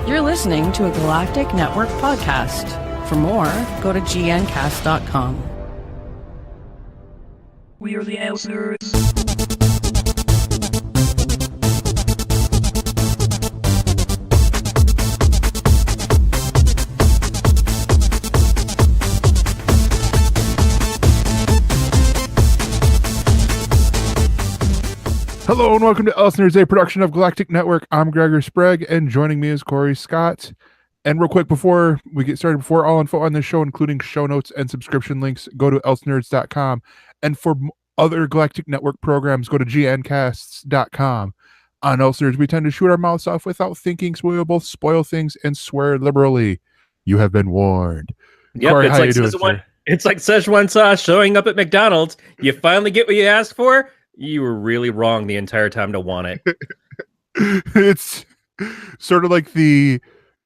You're listening to a Galactic Network podcast. For more, go to gncast.com. We are the ElseNerds. Hello and welcome to ElseNerds, a production of Galactic Network. I'm Gregor Sprague, and joining me is Corey Scott. And real quick, before we get started, before all info on this show, including show notes and subscription links, go to ElseNerds.com. And for other Galactic Network programs, go to gncasts.com. On ElseNerds, we tend to shoot our mouths off without thinking, so we will both spoil things and swear liberally. You have been warned. Yep, Corey, it's like Szechuan sauce showing up at McDonald's. You finally get what you asked for. You were really wrong the entire time to want it. It's sort of like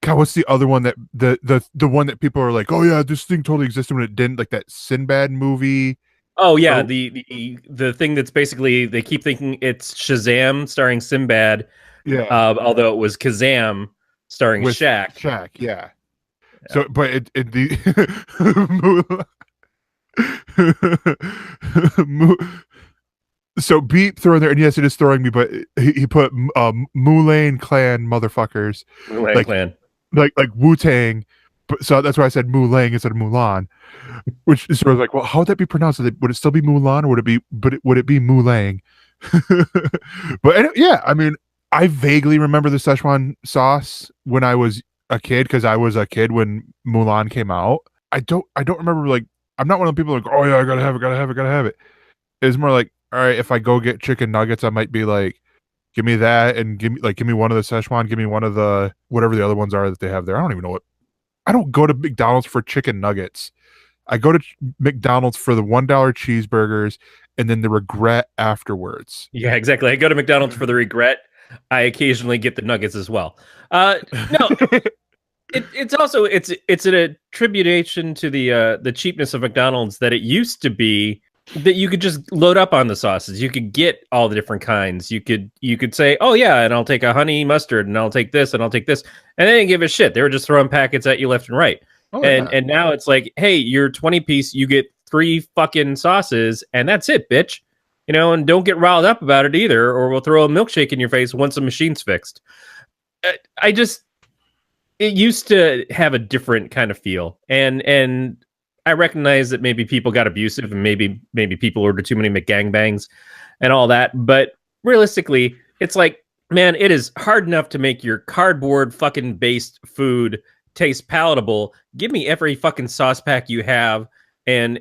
what's the other one that the one that people are like, oh yeah, this thing totally existed when it didn't, like that Sinbad movie. Oh yeah, the thing that's basically they keep thinking it's Shazam starring Sinbad. Yeah. Although it was Kazam starring Shaq. Shaq, yeah. So but the So Beep thrown there, and yes, it is throwing me, but he put Mulan Clan motherfuckers. Mulan Clan. Like Wu-Tang. So that's why I said Mulang instead of Mulan. Which is sort of like, well, how would that be pronounced? Would it still be Mulan, or would it be Mulang? But yeah, I mean, I vaguely remember the Szechuan sauce when I was a kid, because I was a kid when Mulan came out. I don't remember, like, I'm not one of the people like, oh yeah, I gotta have it. It was more like, all right, if I go get chicken nuggets, I might be like, give me that, and give me one of the Szechuan, give me one of the whatever the other ones are that they have there. I don't even know what. I don't go to McDonald's for chicken nuggets. I go to McDonald's for the $1 cheeseburgers and then the regret afterwards. Yeah, exactly. I go to McDonald's for the regret. I occasionally get the nuggets as well. No, it's also it's an attribution to the cheapness of McDonald's, that it used to be that you could just load up on the sauces. You could get all the different kinds. You could say, oh yeah, and I'll take a honey mustard, and I'll take this, and I'll take this. And they didn't give a shit. They were just throwing packets at you left and right. Oh, and now it's like, hey, you're 20-piece, you get 3 fucking sauces, and that's it, bitch. You know, and don't get riled up about it either, or we'll throw a milkshake in your face once the machine's fixed. It used to have a different kind of feel. And I recognize that maybe people got abusive, and maybe people ordered too many McGangbangs and all that. But realistically, it's like, man, it is hard enough to make your cardboard fucking based food taste palatable. Give me every fucking sauce pack you have, and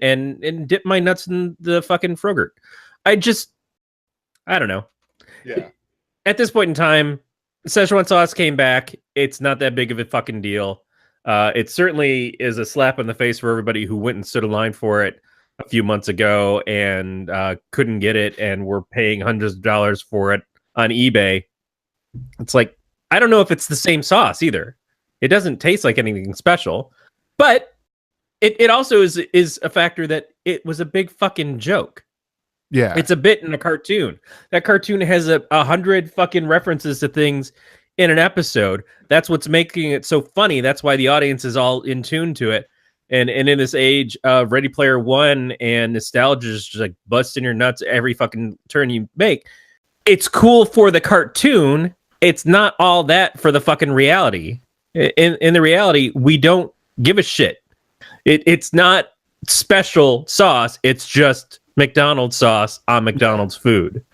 dip my nuts in the fucking Frogurt. I don't know. Yeah. At this point in time, Szechuan sauce came back. It's not that big of a fucking deal. It certainly is a slap in the face for everybody who went and stood in line for it a few months ago and couldn't get it, and were paying hundreds of dollars for it on eBay. It's like, I don't know if it's the same sauce either. It doesn't taste like anything special, but it also is a factor that it was a big fucking joke. Yeah. It's a bit in a cartoon. That cartoon has 100 fucking references to things in an episode. That's what's making it so funny. That's why the audience is all in tune to it. And in this age of Ready Player One and nostalgia is just like busting your nuts every fucking turn you make, it's cool for the cartoon. It's not all that for the fucking reality. In the reality, we don't give a shit. It's not special sauce. It's just McDonald's sauce on McDonald's food.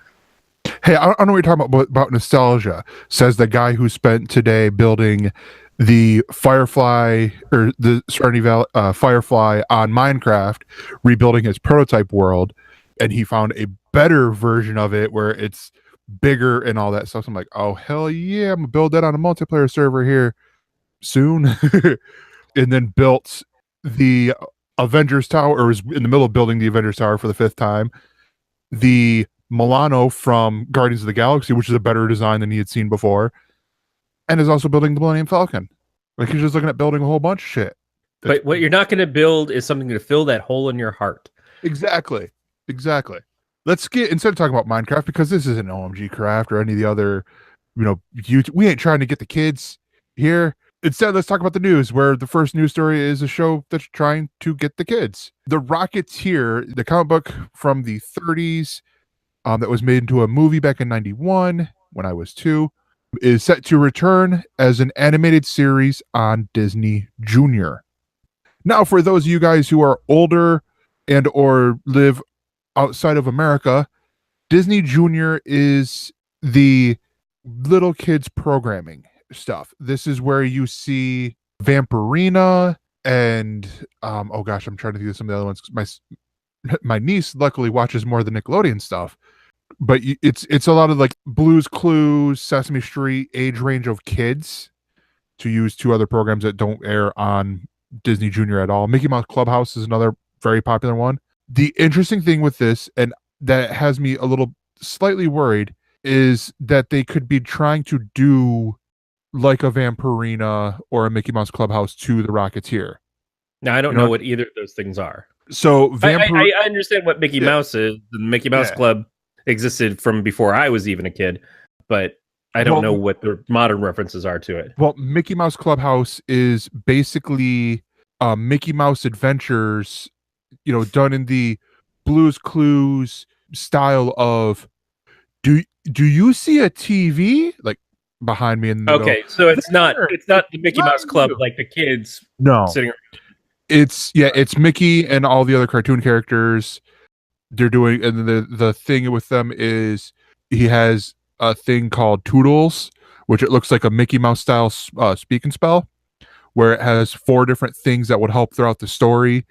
Hey, I don't know what you're talking about nostalgia, says the guy who spent today building the Firefly, or the Serenity Valley Firefly on Minecraft, rebuilding his prototype world, and he found a better version of it where it's bigger and all that stuff. So I'm like, oh hell yeah, I'm gonna build that on a multiplayer server here soon. And then built the Avengers Tower, or was in the middle of building the Avengers Tower for the 5th time. The Milano from Guardians of the Galaxy, which is a better design than he had seen before, and is also building the Millennium Falcon. Like, he's just looking at building a whole bunch of shit. But what you're not going to build is something to fill that hole in your heart. Exactly. Let's get, instead of talking about Minecraft, because this isn't OMG Craft or any of the other, YouTube, we ain't trying to get the kids here. Instead, let's talk about the news, where the first news story is a show that's trying to get the kids. The Rocketeer, the comic book from the 30s, that was made into a movie back in 91 when I was 2, is set to return as an animated series on Disney Junior. Now, for those of you guys who are older and or live outside of America, Disney Junior is the little kids programming stuff. This is where you see Vampirina and oh gosh, I'm trying to think of some of the other ones. My niece luckily watches more of the Nickelodeon stuff, but it's a lot of like Blue's Clues, Sesame Street age range of kids, to use 2 other programs that don't air on Disney Junior at all. Mickey Mouse Clubhouse is another very popular one. The interesting thing with this, and that has me a little slightly worried, is that they could be trying to do like a Vampirina or a Mickey Mouse Clubhouse to the Rocketeer. Now, I don't know what either of those things are. So I understand what Mickey Mouse is. The Mickey Mouse Club existed from before I was even a kid, but I don't know what the modern references are to it. Well, Mickey Mouse Clubhouse is basically Mickey Mouse Adventures, done in the Blue's Clues style of, do you see a TV like behind me in the middle? So it's not the Mickey Mouse Club like the kids sitting around. It's Mickey and all the other cartoon characters. They're doing, and the thing with them is he has a thing called Toodles, which it looks like a Mickey Mouse style speak and spell, where it has 4 different things that would help throughout the story,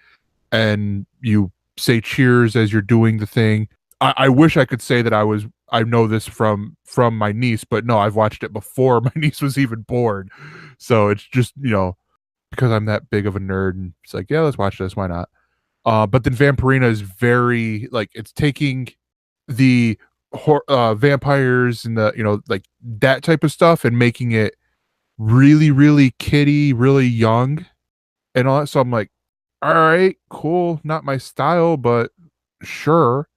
and you say cheers as you're doing the thing. I wish I could say that I know this from my niece, but no, I've watched it before my niece was even born. So it's just, because I'm that big of a nerd, and it's like, yeah, let's watch this. Why not? But then Vampirina is very, like, it's taking the vampires and the, like that type of stuff and making it really, really kiddie, really young and all that. So I'm like, all right, cool. Not my style, but sure.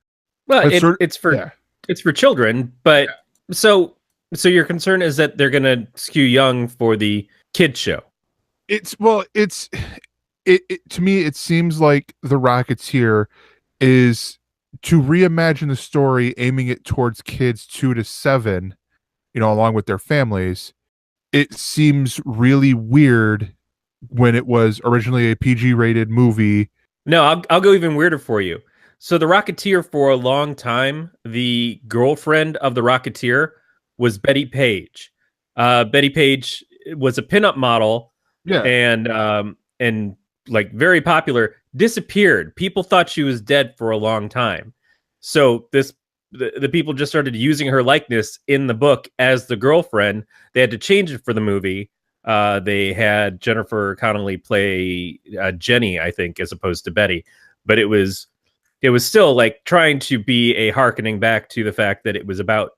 Well, it's for children, but so your concern is that they're going to skew young for the kids show. It to me, it seems like the Rocketeer is to reimagine the story, aiming it towards kids 2 to 7, along with their families. It seems really weird when it was originally a PG-rated movie. No, I'll go even weirder for you. So the Rocketeer, for a long time, the girlfriend of the Rocketeer was Betty Page. Betty Page was a pinup model, and like very popular. Disappeared. People thought she was dead for a long time. So the people just started using her likeness in the book as the girlfriend. They had to change it for the movie. They had Jennifer Connelly play Jenny, I think, as opposed to Betty. But it was still like trying to be a hearkening back to the fact that it was about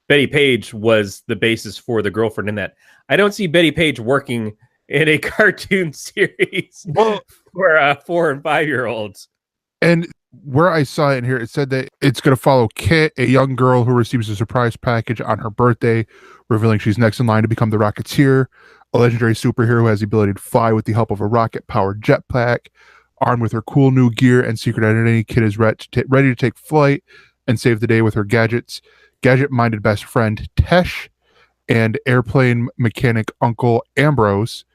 Betty Page was the basis for the girlfriend in that. I don't see Betty Page working in a cartoon series for 4 and 5-year-olds. And where I saw it in here, it said that it's going to follow Kit, a young girl who receives a surprise package on her birthday, revealing she's next in line to become the Rocketeer, a legendary superhero who has the ability to fly with the help of a rocket-powered jetpack. Armed with her cool new gear and secret identity, Kit is ready to take flight and save the day with her gadget-minded best friend, Tesh, and airplane mechanic Uncle Ambrose,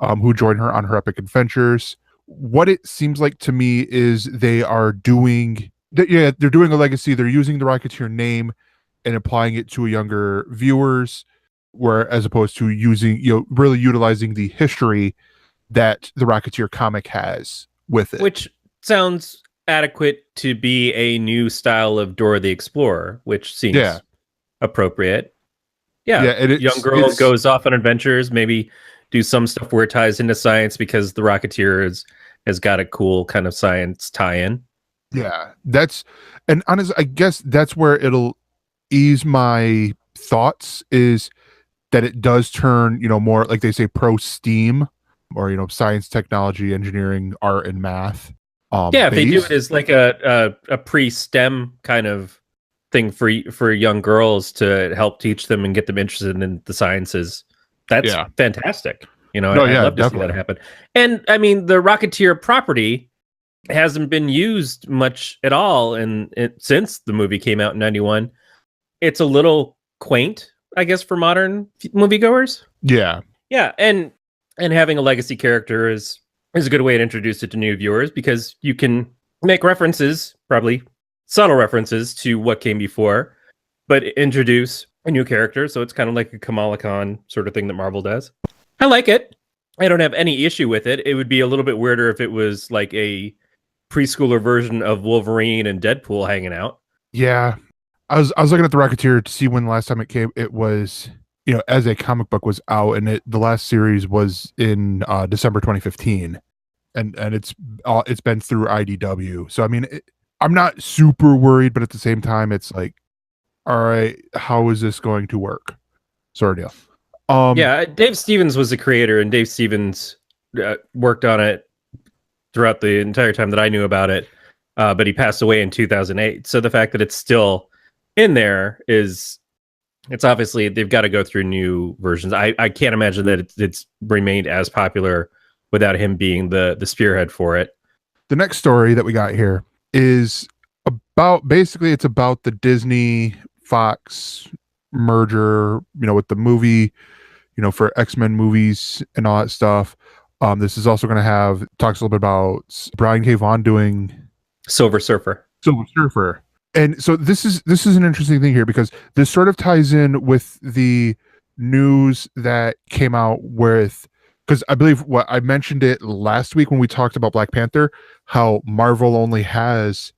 who join her on her epic adventures. What it seems like to me is they are doing... they're doing a legacy. They're using the Rocketeer name and applying it to younger viewers, where as opposed to using, really utilizing the history that the Rocketeer comic has with it. Which sounds adequate to be a new style of Dora the Explorer, which seems appropriate. Young girl goes off on adventures, maybe do some stuff where it ties into science because the Rocketeer has got a cool kind of science tie-in. Yeah, and honestly, I guess that's where it'll ease my thoughts, is that it does turn, more like they say pro STEAM, or science, technology, engineering, art, and math. If they do it as like a pre-STEM kind of thing for young girls to help teach them and get them interested in the sciences. that's Yeah. fantastic. You know, No, I'd yeah, love to see definitely. that happen. And I mean, the Rocketeer property hasn't been used much at all since the movie came out in 91. It's a little quaint, I guess, for modern moviegoers. Yeah. Yeah, and having a legacy character is a good way to introduce it to new viewers, because you can make references, probably subtle references, to what came before, but introduce a new character. So it's kind of like a Kamala Khan sort of thing that Marvel does. I like it. I don't have any issue with it. It would be a little bit weirder if it was like a preschooler version of Wolverine and Deadpool hanging out. Yeah. I was looking at the Rocketeer to see when the last time it came. It was, as a comic book was out, and the last series was in December 2015, and it's been through IDW. So I mean, I'm not super worried, but at the same time, it's like, all right, how is this going to work? Sort of deal. Yeah, Dave Stevens was the creator, and Dave Stevens worked on it throughout the entire time that I knew about it, but he passed away in 2008. So the fact that it's still in there it's obviously they've got to go through new versions. I can't imagine that it's remained as popular without him being the spearhead for it. The next story that we got here is about the Disney Fox merger, with the movie, for X-Men movies and all that stuff. This is also going to talks a little bit about Brian K. Vaughan doing Silver Surfer. And so this is an interesting thing here, because this sort of ties in with the news that came out because I believe what I mentioned it last week when we talked about Black Panther, how Marvel only has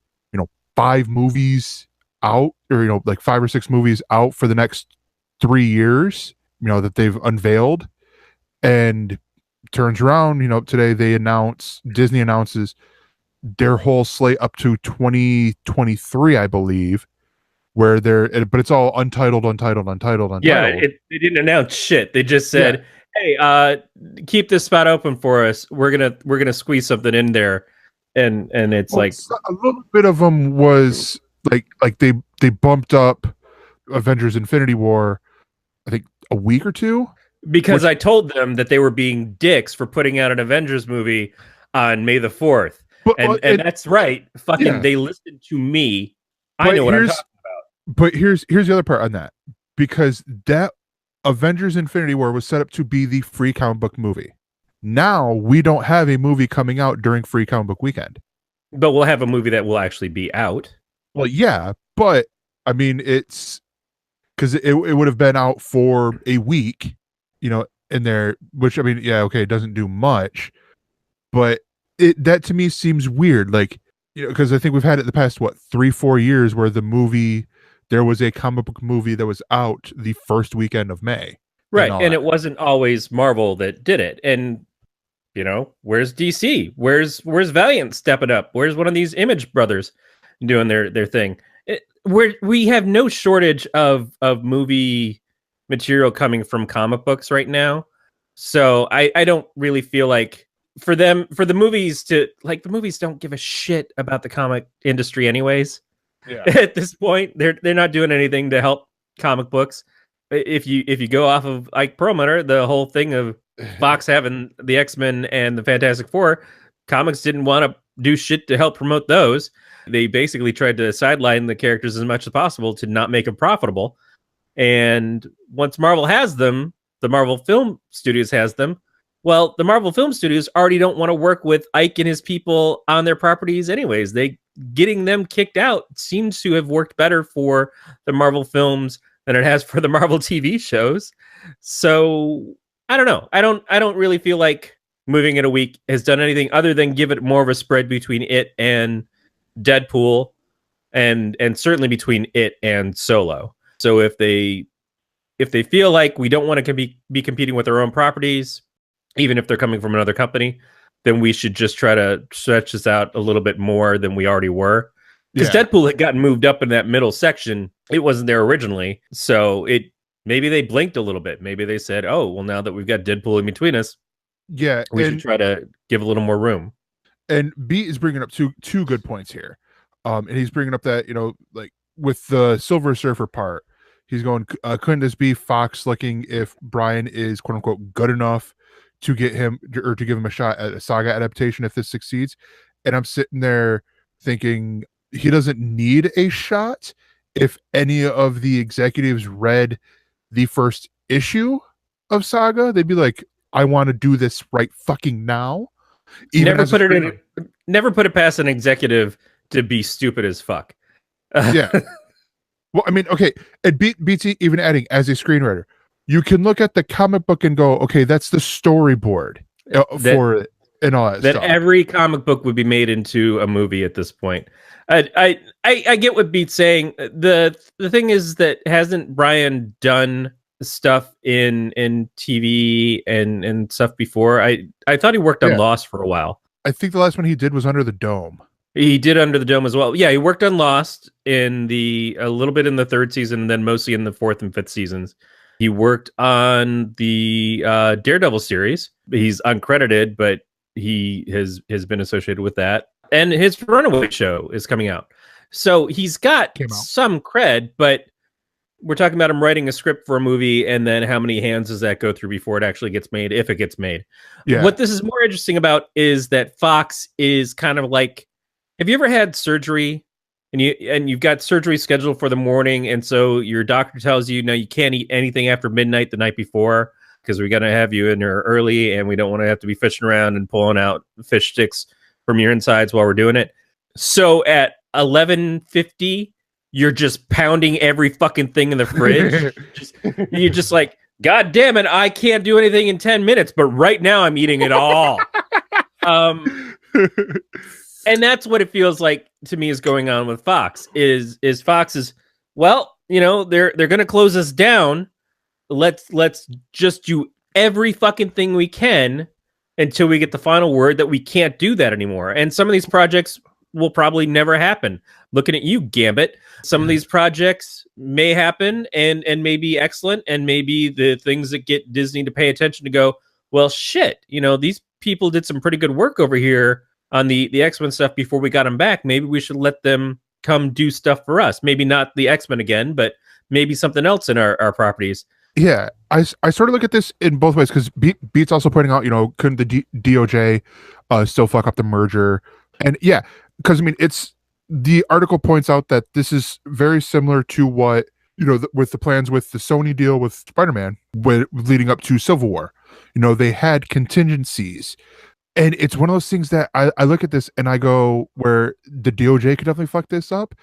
5 movies out, or like 5 or 6 movies out for the next 3 years, that they've unveiled. And turns around, today Disney announces their whole slate up to 2023, I believe, but it's all untitled. Yeah, they didn't announce shit. They just said, "Hey, keep this spot open for us. We're gonna squeeze something in there," and it's like a little bit of them was like they bumped up Avengers Infinity War, I think, a week or two, because I told them that they were being dicks for putting out an Avengers movie on May the 4th. And that's right. Fucking, they listened to me. I know what I'm talking about. But here's the other part on that, because that Avengers Infinity War was set up to be the free comic book movie. Now we don't have a movie coming out during free comic book weekend. But we'll have a movie that will actually be out. Well, yeah, but I mean, it's because it would have been out for a week, in there, which, I mean, yeah, okay, it doesn't do much, but that to me seems weird, like, because I think we've had it the past 3-4 years where there was a comic book movie that was out the first weekend of May, right? And it wasn't always Marvel that did it. And where's DC? Where's Valiant stepping up? Where's one of these Image brothers doing their thing? We have no shortage of movie material coming from comic books right now, so I don't really feel like for the movies the movies don't give a shit about the comic industry anyways. Yeah. At this point, they're not doing anything to help comic books. If you go off of Ike Perlmutter, the whole thing of Fox having the X-Men and the Fantastic Four, comics didn't want to do shit to help promote those. They basically tried to sideline the characters as much as possible to not make them profitable. And once Marvel has them, the Marvel Film Studios has them. Well, the Marvel Film Studios already don't want to work with Ike and his people on their properties anyways. Getting them kicked out seems to have worked better for the Marvel films than it has for the Marvel TV shows. So I don't know. I don't really feel like moving it a week has done anything other than give it more of a spread between it and Deadpool, and certainly between it and Solo. So if they feel like we don't want to be competing with our own properties, even if they're coming from another company, then we should just try to stretch this out a little bit more than we already were. Because Deadpool had gotten moved up in that middle section. It wasn't there originally. So maybe they blinked a little bit. Maybe they said, oh, well, now that we've got Deadpool in between us, we should try to give a little more room. And Beat is bringing up two good points here. And he's bringing up that, like with the Silver Surfer part, He's going, couldn't this be Fox looking if Brian is quote unquote good enough to get him or to give him a shot at a Saga adaptation if this succeeds? And I'm sitting there thinking he doesn't need a shot. If any of the executives read the first issue of Saga, they'd be like, I want to do this right fucking now. Never put it past an executive to be stupid as fuck. Yeah. Well, I mean, okay, it beats even adding as a screenwriter. You can look at the comic book and go, okay, that's the storyboard for it and all that that stuff. Every comic book would be made into a movie at this point. I get what Beat's saying. The thing is that hasn't Brian done stuff in TV and stuff before? I thought he worked on Lost for a while. I think the last one he did was Under the Dome. He did Under the Dome as well. Yeah, he worked on Lost a little bit in the third season, and then mostly in the fourth and fifth seasons. He worked on the Daredevil series. He's uncredited, but he has been associated with that. And his Runaway show is coming out. So he's got some cred, but we're talking about him writing a script for a movie, and then how many hands does that go through before it actually gets made, if it gets made? Yeah. What this is more interesting about is that Fox is kind of like, have you ever had surgery and you've got surgery scheduled for the morning, and so your doctor tells you, no, you can't eat anything after midnight the night before because we're going to have you in there early, and we don't want to have to be fishing around and pulling out fish sticks from your insides while we're doing it. So at 11:50, you're just pounding every fucking thing in the fridge. You're just like, God damn it, I can't do anything in 10 minutes, but right now I'm eating it all. And that's what it feels like to me is going on with Fox. Is Fox is, well, you know, they're going to close us down. Let's just do every fucking thing we can until we get the final word that we can't do that anymore. And some of these projects will probably never happen. Looking at you, Gambit. Some of these projects may happen and may be excellent, and maybe the things that get Disney to pay attention to go, well, shit, you know, these people did some pretty good work over here on the X-Men stuff before we got them back. Maybe we should let them come do stuff for us. Maybe not the X-Men again, but maybe something else in our properties. Yeah, I sort of look at this in both ways, because Beat's also pointing out, you know, couldn't the DOJ still fuck up the merger? And yeah, because I mean, it's the article points out that this is very similar to what, you know, with the plans with the Sony deal with Spider-Man leading up to Civil War. You know, they had contingencies. And it's one of those things that I look at this and I go, where the DOJ could definitely fuck this up.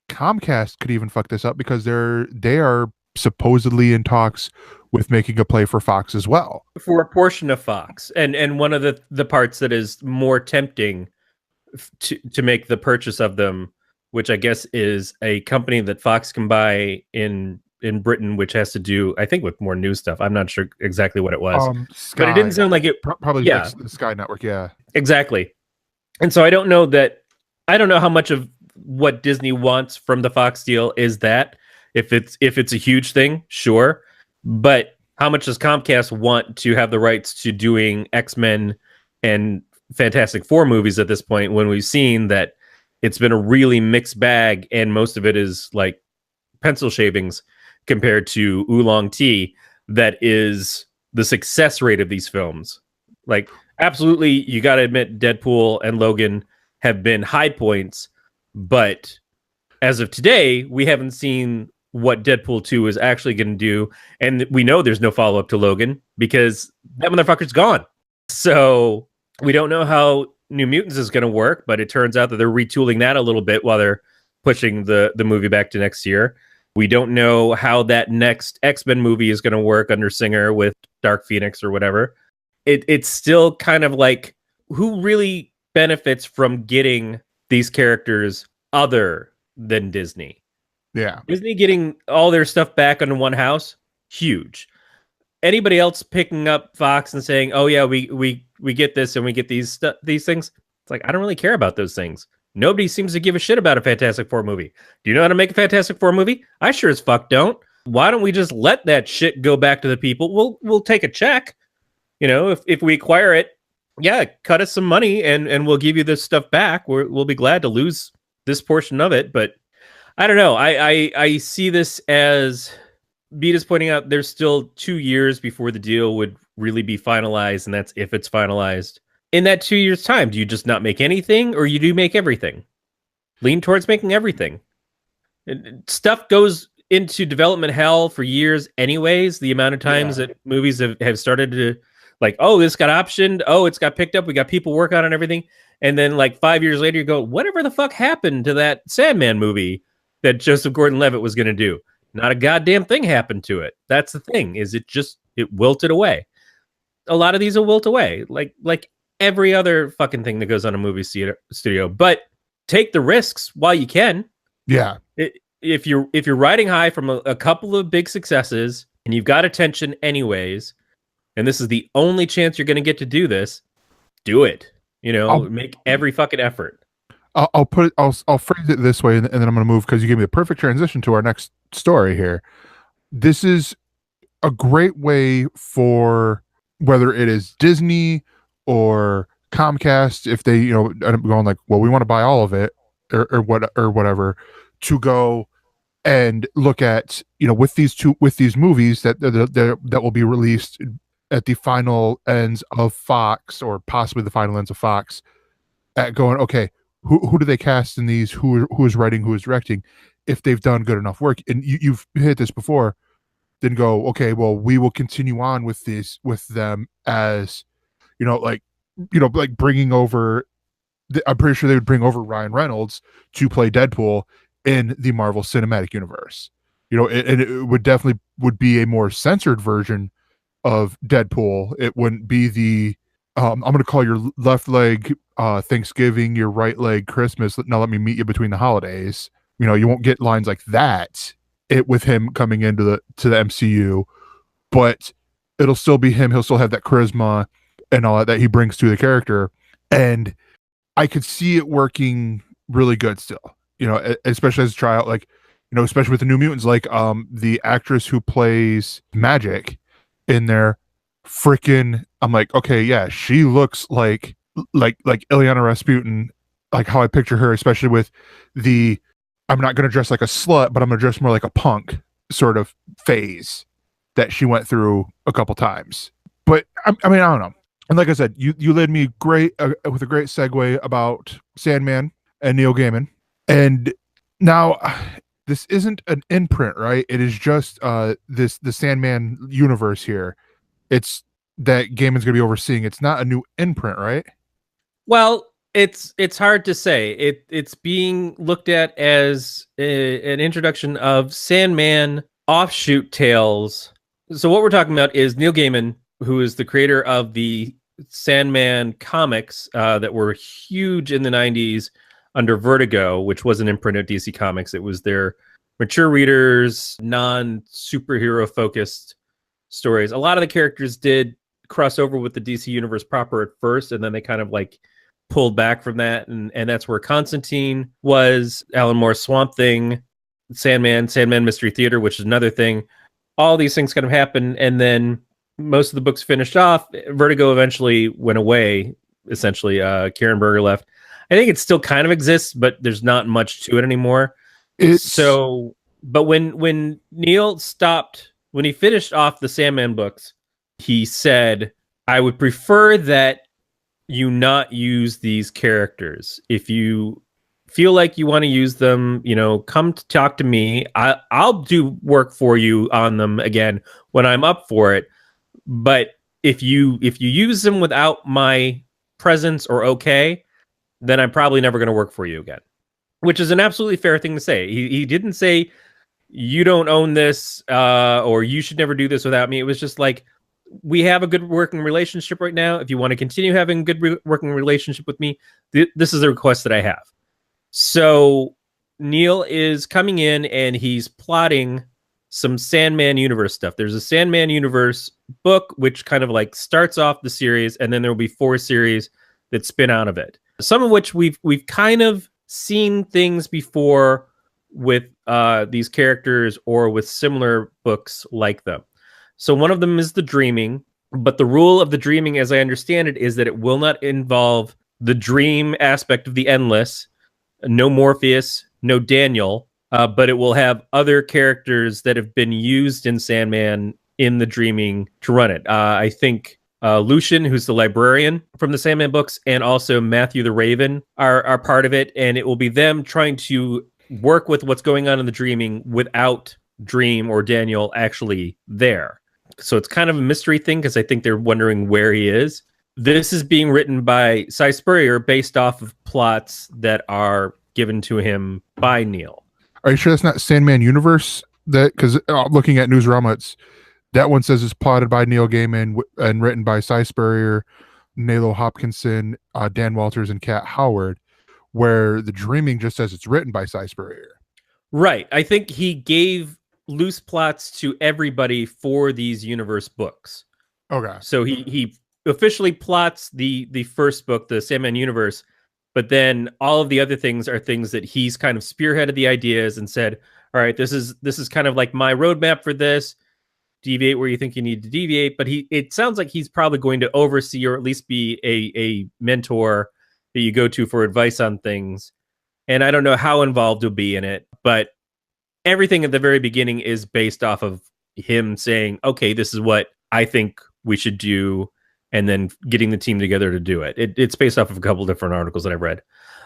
Comcast could even fuck this up, because they are supposedly in talks with making a play for Fox as well. For a portion of Fox. And one of the parts that is more tempting to make the purchase of them, which I guess is a company that Fox can buy in Britain, which has to do, I think, with more news stuff. I'm not sure exactly what it was, Sky. But it didn't sound like it. Probably the Sky Network. Yeah, exactly. And so I don't know how much of what Disney wants from the Fox deal is that. If it's a huge thing, sure, but how much does Comcast want to have the rights to doing X-Men and Fantastic Four movies at this point, when we've seen that it's been a really mixed bag, and most of it is like pencil shavings compared to oolong tea? That is the success rate of these films. Like, absolutely, you got to admit Deadpool and Logan have been high points, but as of today, we haven't seen what Deadpool 2 is actually going to do, and we know there's no follow-up to Logan because that motherfucker's gone. So we don't know how New Mutants is going to work, but it turns out that they're retooling that a little bit while they're pushing the movie back to next year. We don't know how that next X-Men movie is going to work under Singer with Dark Phoenix or whatever. It's still kind of like, who really benefits from getting these characters other than Disney? Yeah. Disney getting all their stuff back under one house, huge. Anybody else picking up Fox and saying, oh yeah, we get this and we get these things, it's like, I don't really care about those things. Nobody seems to give a shit about a Fantastic Four movie. Do you know how to make a Fantastic Four movie? I sure as fuck don't. Why don't we just let that shit go back to the people? We'll take a check. You know, if we acquire it, yeah, cut us some money and we'll give you this stuff back. We'll be glad to lose this portion of it. But I don't know. I see this as Beat is pointing out there's still 2 years before the deal would really be finalized, and that's if it's finalized. In that 2 years' time, do you just not make anything, or you do make everything? Lean towards making everything. Stuff goes into development hell for years anyways. The amount of times that movies have started to, like, oh, this got optioned, oh, it's got picked up, we got people working on it and everything, and then like 5 years later you go, whatever the fuck happened to that Sandman movie that Joseph Gordon-Levitt was going to do? Not a goddamn thing happened to it. That's the thing, is it wilted away. A lot of these will wilt away, like every other fucking thing that goes on a movie studio. But take the risks while you can. Yeah. If you're riding high from a couple of big successes and you've got attention anyways, and this is the only chance you're going to get to do this, do it. Make every fucking effort. I'll phrase it this way, and then I'm going to move, because you gave me the perfect transition to our next story here. This is a great way for, whether it is Disney or Comcast, if they end up going like, well, we want to buy all of it, or whatever, to go and look at with these movies that will be released at the final ends of Fox, or possibly the final ends of Fox, at going, okay, who do they cast in these? Who is writing? Who is directing? If they've done good enough work, and you've hit this before, then go, okay, well, we will continue on with them as, like bringing over. I'm pretty sure they would bring over Ryan Reynolds to play Deadpool in the Marvel Cinematic Universe. And it would definitely be a more censored version of Deadpool. It wouldn't be the I'm going to call your left leg Thanksgiving, your right leg Christmas. Now let me meet you between the holidays. You won't get lines like that with him coming into the MCU, but it'll still be him. He'll still have that charisma and all that he brings to the character. And I could see it working really good still, especially as a tryout, like, especially with the New Mutants, like the actress who plays Magic in there, freaking, I'm like, okay, yeah, she looks like Ilyana Rasputin, like how I picture her, especially with the, I'm not going to dress like a slut, but I'm going to dress more like a punk sort of phase that she went through a couple times. But I don't know. And like I said, you led me great with a great segue about Sandman and Neil Gaiman. And now this isn't an imprint, right? It is just the Sandman universe here. It's that Gaiman's going to be overseeing. It's not a new imprint, right? Well, it's hard to say. It's being looked at as an introduction of Sandman offshoot tales. So what we're talking about is Neil Gaiman, who is the creator of the Sandman comics that were huge in the 90s under Vertigo, which was an imprint of DC Comics. It was their mature readers, non-superhero focused stories. A lot of the characters did cross over with the DC Universe proper at first, and then they kind of like pulled back from that, and that's where Constantine was, Alan Moore's Swamp Thing, Sandman Mystery Theater, which is another thing. All these things kind of happened, and then most of the books finished off. Vertigo eventually went away, essentially. Karen Berger left. I think it still kind of exists, but there's not much to it anymore. But when Neil stopped, when he finished off the Sandman books, he said, I would prefer that you not use these characters. If you feel like you want to use them, come to talk to me. I'll do work for you on them again when I'm up for it. But if you use them without my presence or okay, then I'm probably never going to work for you again. Which is an absolutely fair thing to say. He didn't say you don't own this or you should never do this without me. It was just like, we have a good working relationship right now. If you want to continue having a good working relationship with me, this is the request that I have. So Neil is coming in and he's plotting some Sandman Universe stuff. There's a Sandman Universe book, which kind of like starts off the series, and then there will be 4 series that spin out of it. Some of which we've kind of seen things before with these characters or with similar books like them. So one of them is the dreaming, but the rule of the dreaming, as I understand it, is that it will not involve the dream aspect of the endless, no Morpheus, no Daniel, but it will have other characters that have been used in Sandman in the Dreaming to run it. I think Lucian, who's the librarian from the Sandman books, and also Matthew the Raven are part of it, and it will be them trying to work with what's going on in the Dreaming without Dream or Daniel actually there. So it's kind of a mystery thing because I think they're wondering where he is. This is being written by Cy Spurrier based off of plots that are given to him by Neil. Are you sure that's not Sandman Universe? That because looking at Newsarama, that one says it's plotted by Neil Gaiman and written by Cy Spurrier, Nalo Hopkinson, Dan Walters, and Kat Howard, where the Dreaming just says it's written by Cy Spurrier. Right. I think he gave loose plots to everybody for these universe books. Okay. So he officially plots the first book, the Sandman Universe, but then all of the other things are things that he's kind of spearheaded the ideas and said, all right, this is kind of like my roadmap for this. Deviate where you think you need to deviate. But it sounds like he's probably going to oversee or at least be a mentor that you go to for advice on things. And I don't know how involved he'll be in it, but everything at the very beginning is based off of him saying, okay, this is what I think we should do, and then getting the team together to do it. It's based off of a couple different articles that I've read.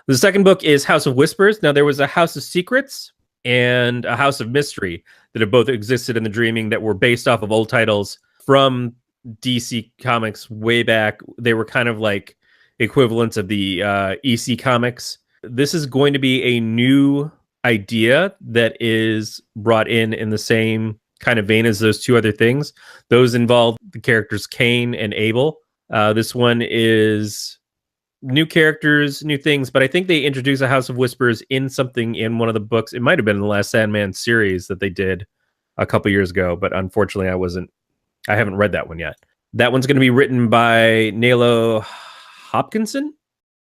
The second book is House of Whispers. Now, there was a House of Secrets and a House of Mystery that have both existed in the Dreaming that were based off of old titles from DC Comics way back. They were kind of like equivalents of the EC Comics. This is going to be a new idea that is brought in the same kind of vein as those two other things. Those involve the characters Cain and Abel. This one is new characters, new things, but I think they introduced a House of Whispers in something in one of the books. It might have been in the last Sandman series that they did a couple years ago, but unfortunately I haven't read that one yet. That one's going to be written by Nalo Hopkinson.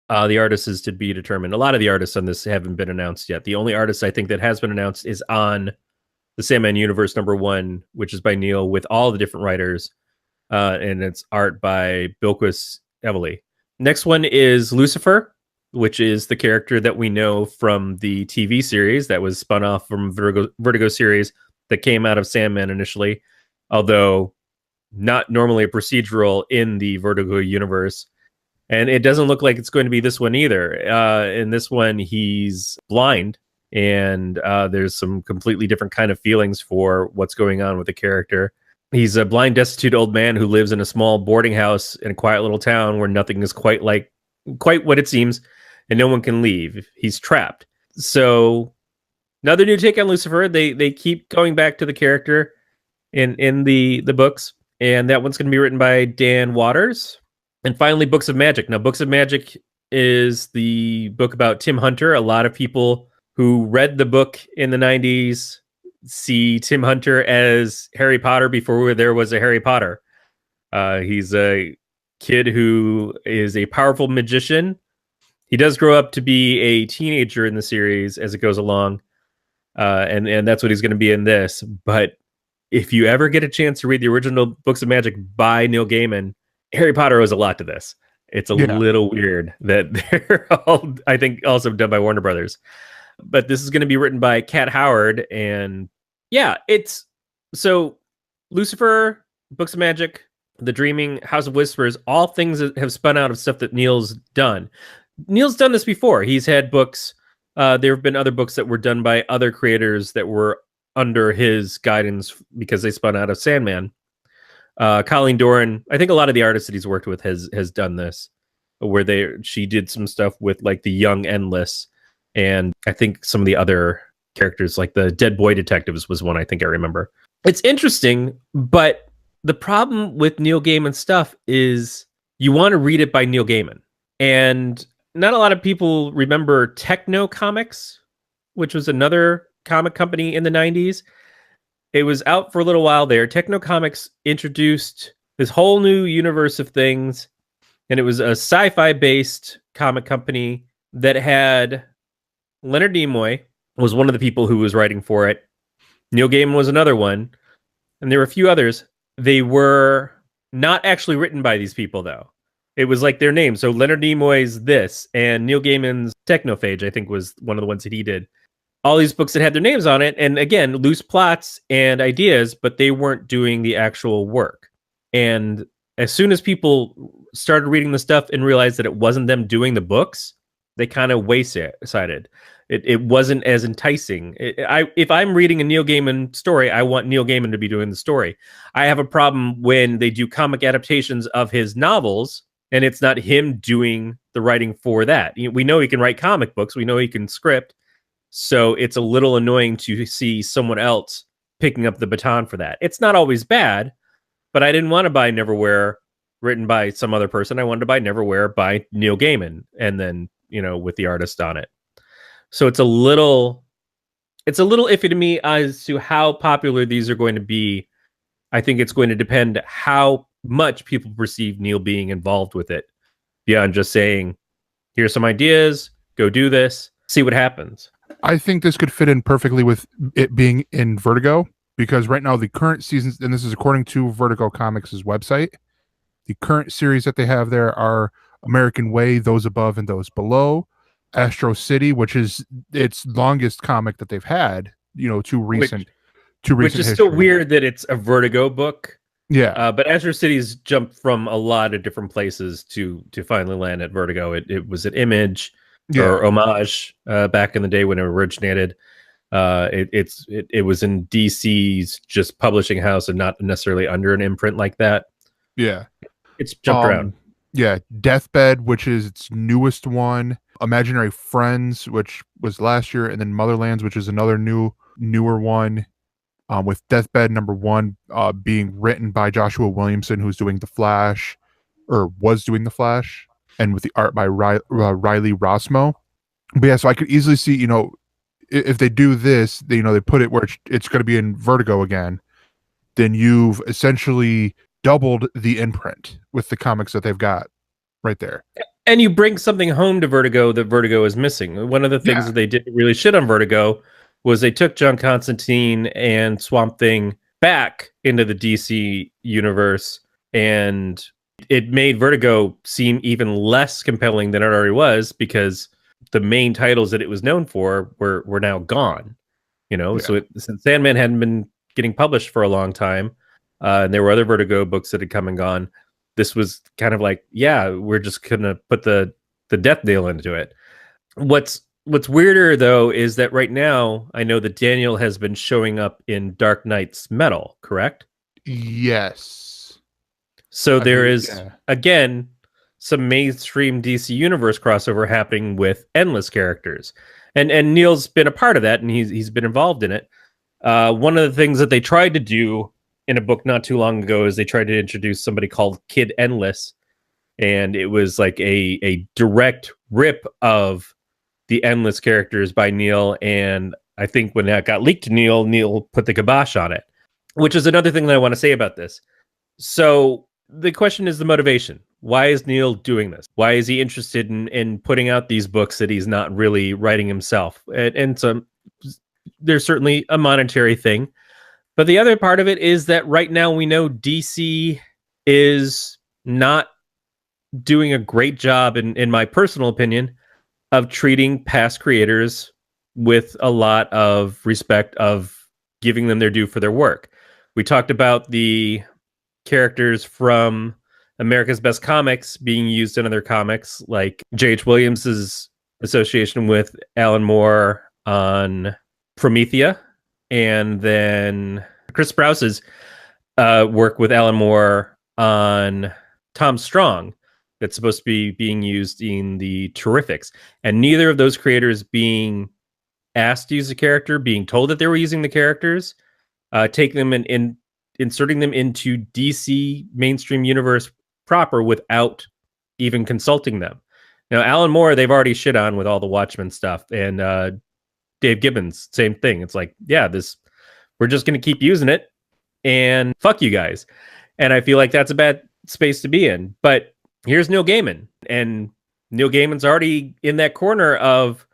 The artist is to be determined. A lot of the artists on this haven't been announced yet. The only artist I think that has been announced is on the Sandman Universe #1, which is by Neil with all the different writers, and it's art by Bilquis Evely. Next one is Lucifer, which is the character that we know from the TV series that was spun off from Vertigo series that came out of Sandman initially, although not normally a procedural in the Vertigo universe. And it doesn't look like it's going to be this one either. In this one, he's blind, and there's some completely different kind of feelings for what's going on with the character. He's a blind, destitute old man who lives in a small boarding house in a quiet little town where nothing is quite what it seems, and no one can leave. He's trapped. So another new take on Lucifer. They keep going back to the character in the books, and that one's going to be written by Dan Waters. And finally, Books of Magic. Now, Books of Magic is the book about Tim Hunter. A lot of people who read the book in the 90s see Tim Hunter as Harry Potter before there was a Harry Potter. He's a kid who is a powerful magician. He does grow up to be a teenager in the series as it goes along. And that's what he's going to be in this. But if you ever get a chance to read the original Books of Magic by Neil Gaiman, Harry Potter owes a lot to this. It's a little weird that they're all, I think, also done by Warner Brothers. But this is going to be written by Kat Howard. And yeah, it's so Lucifer, Books of Magic, The Dreaming, House of Whispers, all things that have spun out of stuff that Neil's done. Neil's done this before. He's had books. There have been other books that were done by other creators that were under his guidance because they spun out of Sandman. Colleen Doran, I think a lot of the artists that he's worked with has done this, where she did some stuff with like the Young Endless, and I think some of the other characters like the Dead Boy Detectives was one I think I remember. It's interesting, but the problem with Neil Gaiman stuff is you want to read it by Neil Gaiman, and not a lot of people remember Techno Comics, which was another comic company in the 90s. It was out for a little while there. Techno Comics introduced this whole new universe of things, and it was a sci-fi based comic company that had Leonard Nimoy was one of the people who was writing for it. Neil Gaiman was another one, and there were a few others. They were not actually written by these people, though. It was like their name. So Leonard Nimoy's this, and Neil Gaiman's Technophage, I think, was one of the ones that he did. all these books that had their names on it, and again, loose plots and ideas, but they weren't doing the actual work. And as soon as people started reading the stuff and realized that it wasn't them doing the books, they kind of wayside. It wasn't as enticing. If I'm reading a Neil Gaiman story, I want Neil Gaiman to be doing the story. I have a problem when they do comic adaptations of his novels and it's not him doing the writing for that. We know he can write comic books. We know he can script. So it's a little annoying to see someone else picking up the baton for that. It's not always bad, but I didn't want to buy Neverwhere written by some other person. I wanted to buy Neverwhere by Neil Gaiman, and then, with the artist on it. So it's a little iffy to me as to how popular these are going to be. I think it's going to depend how much people perceive Neil being involved with it, beyond just saying, here's some ideas, go do this, see what happens. I think this could fit in perfectly with it being in Vertigo, because right now the current seasons, and this is according to Vertigo Comics' website, the current series that they have there are American Way, Those Above and Those Below, Astro City, which is its longest comic that they've had, to recent which is history. Still weird that it's a Vertigo book. Yeah. But Astro City's jumped from a lot of different places to finally land at Vertigo. It was at Image or Homage back in the day when it originated. It was in DC's just publishing house and not necessarily under an imprint like that. Yeah. It's jumped around. Yeah. Deathbed, which is its newest one. Imaginary Friends, which was last year, and then Motherlands, which is another newer one. With Deathbed #1 being written by Joshua Williamson, who's doing The Flash, or was doing The Flash, and with the art by Riley Rossmo. But yeah, so I could easily see, if they do this, they put it where it's going to be in Vertigo again, then you've essentially doubled the imprint with the comics that they've got right there. And you bring something home to Vertigo that Vertigo is missing. One of the things that they did really shit on Vertigo was they took John Constantine and Swamp Thing back into the DC universe, and it made Vertigo seem even less compelling than it already was, because the main titles that it was known for were now gone. So since Sandman hadn't been getting published for a long time, and there were other Vertigo books that had come and gone, this was kind of like, we're just gonna put the death nail into it. What's weirder though is that right now I know that Daniel has been showing up in Dark Knight's Metal, correct? Yes. So there is again some mainstream DC Universe crossover happening with endless characters, and Neil's been a part of that, and he's been involved in it. One of the things that they tried to do in a book not too long ago is they tried to introduce somebody called Kid Endless, and it was like a direct rip of the Endless characters by Neil. And I think when that got leaked to Neil put the kibosh on it, which is another thing that I want to say about this. So the question is the motivation. Why is Neil doing this? Why is he interested in putting out these books that he's not really writing himself? And so there's certainly a monetary thing. But the other part of it is that right now we know DC is not doing a great job, in my personal opinion, of treating past creators with a lot of respect, of giving them their due for their work. We talked about the characters from America's Best Comics being used in other comics, like J.H. Williams's association with Alan Moore on Promethea, and then Chris Sprouse's work with Alan Moore on Tom Strong, that's supposed to be being used in the Terrifics. And neither of those creators being asked to use the character, being told that they were using the characters, taking them and inserting them into DC mainstream universe proper without even consulting them. Now, Alan Moore, they've already shit on with all the Watchmen stuff, and Dave Gibbons, same thing. It's like, we're just going to keep using it, and fuck you guys. And I feel like that's a bad space to be in. But here's Neil Gaiman, and Neil Gaiman's already in that corner of,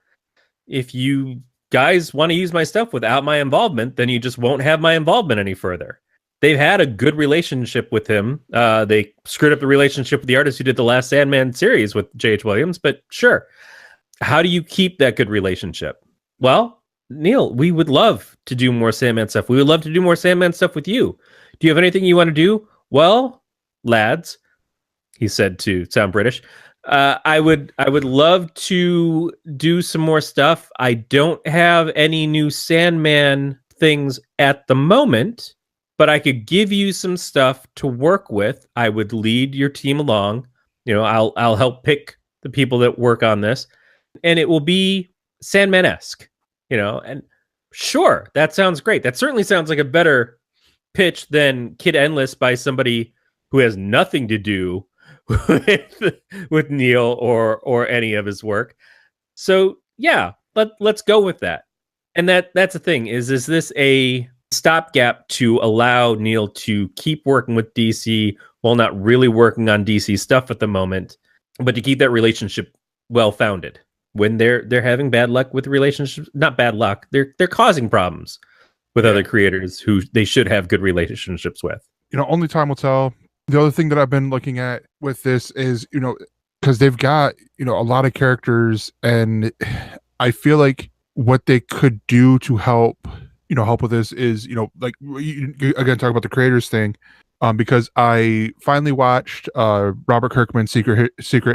if you guys want to use my stuff without my involvement, then you just won't have my involvement any further. They've had a good relationship with him. They screwed up the relationship with the artist who did the last Sandman series with J.H. Williams, but sure. How do you keep that good relationship? Well, Neil, we would love to do more Sandman stuff. We would love to do more Sandman stuff with you. Do you have anything you want to do? Well, lads, he said to sound British, I would love to do some more stuff. I don't have any new Sandman things at the moment, but I could give you some stuff to work with. I would lead your team along. I'll help pick the people that work on this, and it will be Sandman-esque. And sure, that sounds great. That certainly sounds like a better pitch than Kid Endless by somebody who has nothing to do with Neil or any of his work. So yeah, let's go with that. And that's the thing is this a stopgap to allow Neil to keep working with DC while not really working on DC stuff at the moment, but to keep that relationship well founded when they're having bad luck with relationships. Not bad luck, they're causing problems with other creators who they should have good relationships with. Only time will tell. The other thing that I've been looking at with this is, because they've got, a lot of characters, and I feel like what they could do to help with this is, like, again, talk about the creators thing, because I finally watched Robert Kirkman's Secret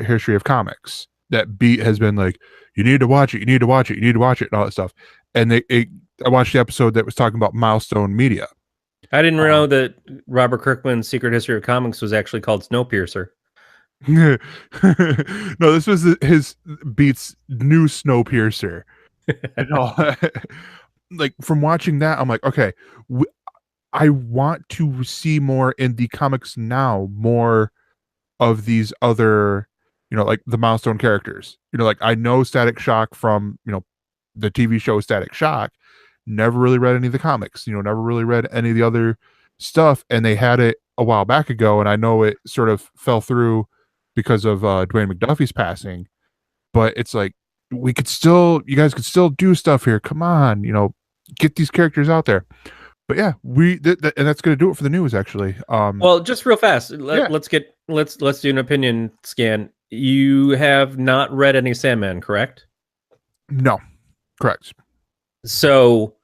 History of Comics. That Beat has been like, you need to watch it, you need to watch it, you need to watch it, and all that stuff. And I watched the episode that was talking about Milestone Media. I didn't know that Robert Kirkman's Secret History of Comics was actually called Snowpiercer. No, this was his Beat's new Snowpiercer. And all. Like, from watching that, I'm like, okay, I want to see more in the comics now, more of these other, like the Milestone characters. Like, I know Static Shock from, the TV show Static Shock. Never really read any of the comics, never really read any of the other stuff. And they had it a while back ago, and I know it sort of fell through because of Dwayne McDuffie's passing. But it's like, you guys could still do stuff here. Come on, get these characters out there. But yeah, and that's going to do it for the news, actually. Well, just real fast, let's do an opinion scan. You have not read any Sandman, correct? No, correct. So,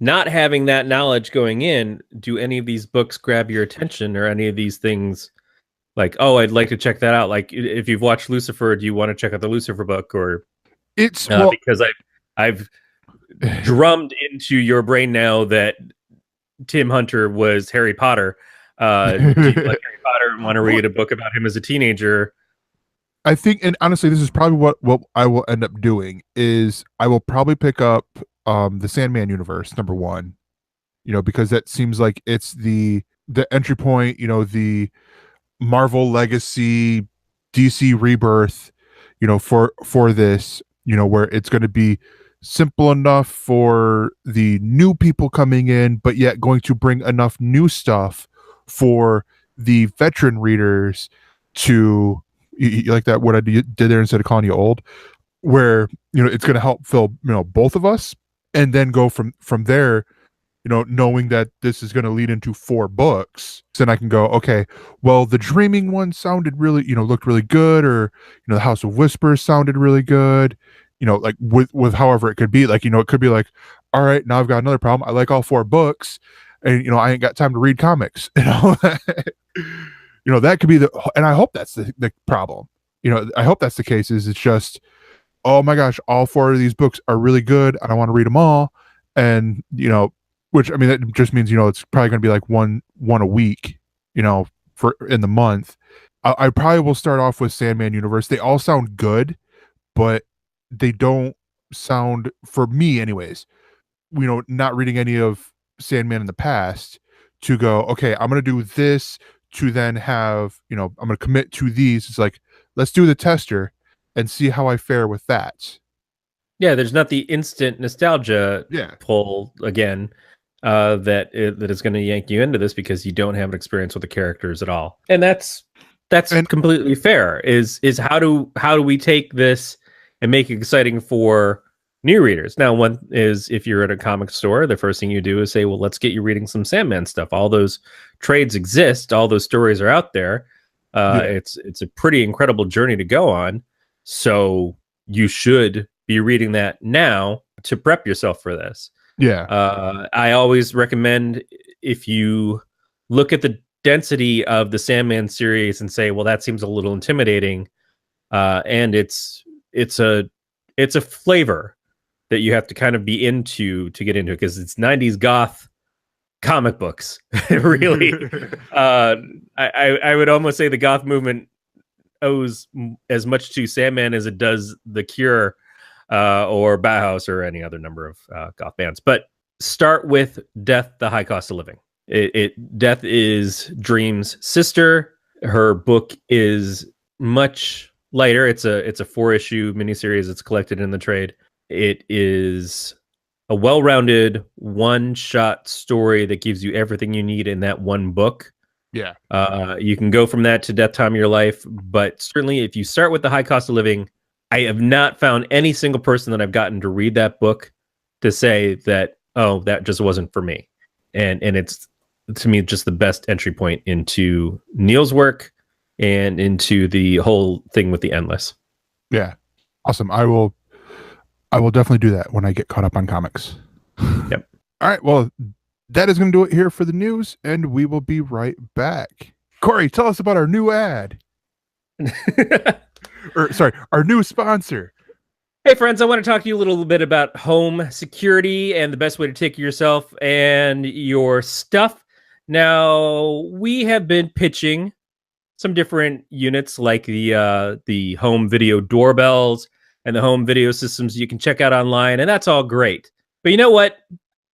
not having that knowledge going in, do any of these books grab your attention, or any of these things like, oh, I'd like to check that out? Like, if you've watched Lucifer, do you want to check out the Lucifer book? Or it's because I've drummed into your brain now that Tim Hunter was Harry Potter. Do you like Harry Potter and want to read a book about him as a teenager? I think, and honestly, this is probably what I will end up doing, is I will probably pick up the Sandman Universe #1, because that seems like it's the entry point, the Marvel Legacy, DC Rebirth, for this, where it's going to be simple enough for the new people coming in, but yet going to bring enough new stuff for the veteran readers to, you like that what I did there instead of calling you old, where it's going to help fill both of us, and then go from there, knowing that this is going to lead into 4 books. Then I can go, okay, well, the Dreaming one sounded really, looked really good, or the House of Whispers sounded really good, like with however it could be, like, it could be like, all right, now I've got another problem. I like all 4 books, and I ain't got time to read comics. That could be and I hope that's the problem. I hope that's the case. Is it's just, oh my gosh, all 4 of these books are really good, and I want to read them all. And which, I mean, that just means it's probably going to be like one a week, for in the month. I probably will start off with Sandman Universe. They all sound good, but they don't sound, for me anyways, not reading any of Sandman in the past, to go, okay, I'm going to do this, to then have, I'm going to commit to these. It's like, let's do the tester and see how I fare with that. Yeah, there's not the instant nostalgia pull again that is going to yank you into this because you don't have an experience with the characters at all. And that's completely fair. Is how do we take this and make it exciting for new readers? Now, one is, if you're at a comic store, the first thing you do is say, well, let's get you reading some Sandman stuff. All those trades exist. All those stories are out there. It's a pretty incredible journey to go on. So you should be reading that now. to prep yourself for this. Yeah. I always recommend, if you look at the density of the Sandman series and say, well, that seems a little intimidating, and it's a flavor that you have to kind of be into to get into, because it's 90s goth comic books. Really. I would almost say the goth movement owes as much to Sandman as it does The Cure, or Bauhaus, or any other number of goth bands. But start with Death, The High Cost of Living. Death is Dream's sister. Her book is much lighter. It's a 4-issue miniseries. It's collected in the trade. It is a well-rounded one-shot story that gives you everything you need in that one book. Yeah. You can go from that to Death Time of Your Life, but certainly if you start with The High Cost of Living, I have not found any single person that I've gotten to read that book to say that, oh, that just wasn't for me. And it's, to me, just the best entry point into Neil's work and into the whole thing with the Endless. Yeah. Awesome. I will definitely do that when I get caught up on comics. Yep. All right. Well, that is going to do it here for the news, and we will be right back. Corey, tell us about our new ad. Our new sponsor. Hey, friends, I want to talk to you a little bit about home security and the best way to take care of yourself and your stuff. Now, we have been pitching some different units, like the home video doorbells and the home video systems you can check out online, and that's all great. But you know what?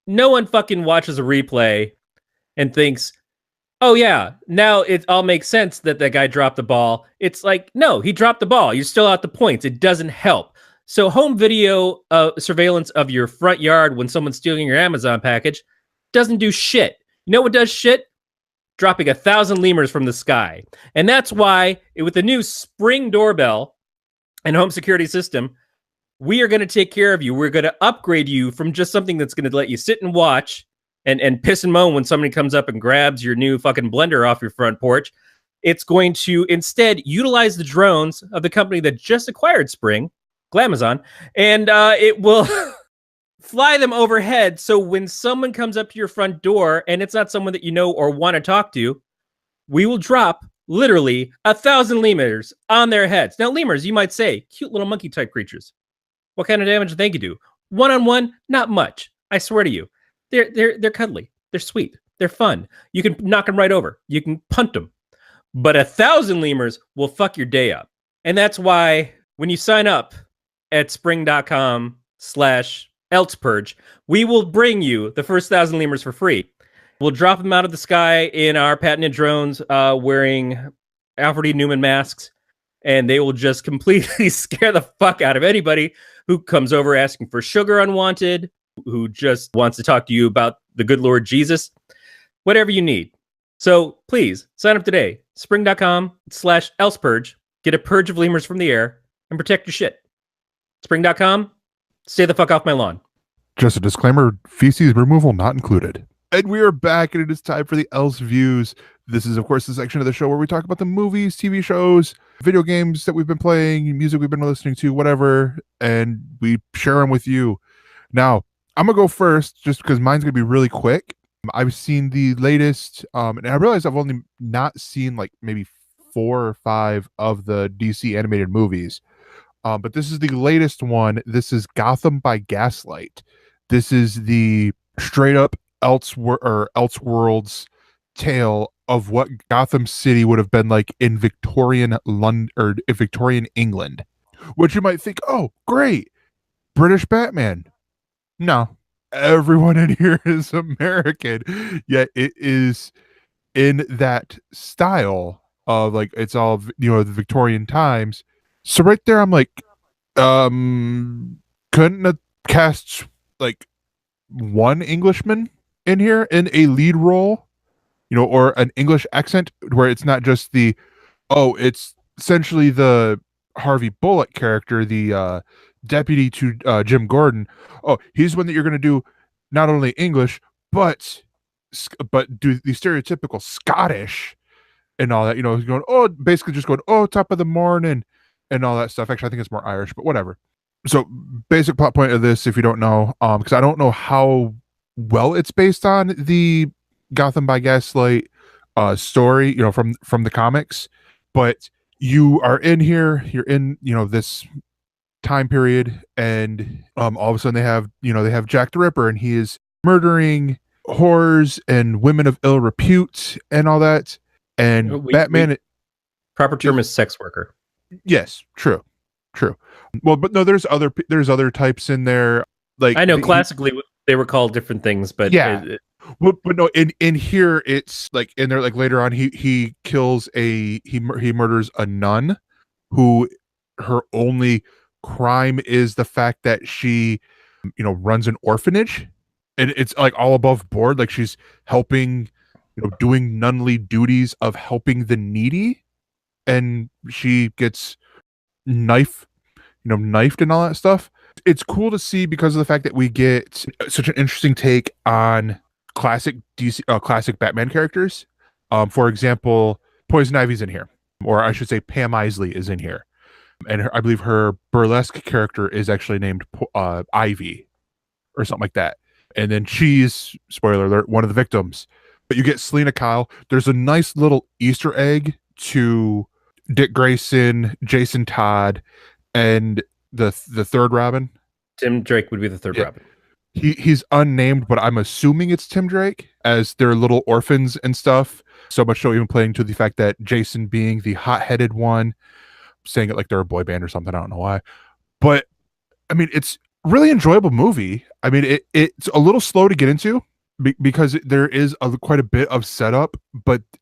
No one fucking watches a replay and thinks, oh yeah, now it all makes sense that guy dropped the ball. It's like, no, he dropped the ball. You're still out the points. It doesn't help. So home video surveillance of your front yard when someone's stealing your Amazon package doesn't do shit. You know what does shit? Dropping 1,000 lemurs from the sky. And that's why, with the new Spring doorbell and home security system, we are going to take care of you. We're going to upgrade you from just something that's going to let you sit and watch and piss and moan when somebody comes up and grabs your new fucking blender off your front porch. It's going to instead utilize the drones of the company that just acquired Spring, Glamazon, and it will fly them overhead. So when someone comes up to your front door and it's not someone that you know or want to talk to, we will drop literally 1,000 lemurs on their heads. Now, lemurs, you might say, cute little monkey type creatures. What kind of damage do they do? One-on-one, not much. I swear to you. They're cuddly. They're sweet. They're fun. You can knock them right over. You can punt them. But 1,000 lemurs will fuck your day up. And that's why when you sign up at spring.com/ElsePurge, we will bring you the first 1,000 lemurs for free. We'll drop them out of the sky in our patented drones wearing Alfred E. Newman masks, and they will just completely scare the fuck out of anybody who comes over asking for sugar unwanted, who just wants to talk to you about the good Lord Jesus, whatever you need. So please sign up today. Spring.com/ElsePurge. Get a purge of lemurs from the air and protect your shit. Spring.com. Stay the fuck off my lawn. Just a disclaimer, feces removal not included. And we are back, and it is time for the ElseViews. This is, of course, the section of the show where we talk about the movies, TV shows, video games that we've been playing, music we've been listening to, whatever, and we share them with you. Now, I'm going to go first, just because mine's going to be really quick. I've seen the latest, and I realize I've only not seen like maybe 4 or 5 of the DC animated movies. But this is the latest one. This is Gotham by Gaslight. This is the straight up Elseworlds tale of what Gotham City would have been like in Victorian London or Victorian England. Which you might think, oh, great, British Batman. No, everyone in here is American. Yet it is in that style of like it's all the Victorian times. So right there, I'm like, couldn't have cast like one Englishman in here in a lead role, or an English accent where it's not just it's essentially the Harvey Bullock character, the deputy to Jim Gordon. Oh, he's one that you're going to do not only English, but do the stereotypical Scottish and all that, going, basically just going, top of the morning and all that stuff. Actually, I think it's more Irish, but whatever. So basic plot point of this, if you don't know, because I don't know how well it's based on the Gotham by Gaslight story, from the comics, but you are in here, you're in, this time period, and all of a sudden they have Jack the Ripper, and he is murdering whores and women of ill repute and all that. And Batman, proper term is sex worker. yes, true. Well, but no, there's other types in there. Like, I know classically they were called different things, but yeah. Well, but no, in here it's like in there, like later on he kills he murders a nun who her only crime is the fact that she runs an orphanage, and it's like all above board, like she's helping, doing nunly duties of helping the needy, and she gets knifed and all that stuff. It's cool to see because of the fact that we get such an interesting take on classic DC, classic Batman characters. For example, Poison Ivy's in here, or I should say Pam Isley is in here, and I believe her burlesque character is actually named Ivy or something like that. And then she's, spoiler alert, one of the victims. But you get Selena Kyle. There's a nice little Easter egg to Dick Grayson, Jason Todd, and the third Robin. Tim Drake would be the third Robin. He's unnamed, but I'm assuming it's Tim Drake, as they're little orphans and stuff. So much so, even playing to the fact that Jason being the hot-headed one, saying it like they're a boy band or something. I don't know why. But, I mean, it's a really enjoyable movie. I mean, it's a little slow to get into because there is quite a bit of setup,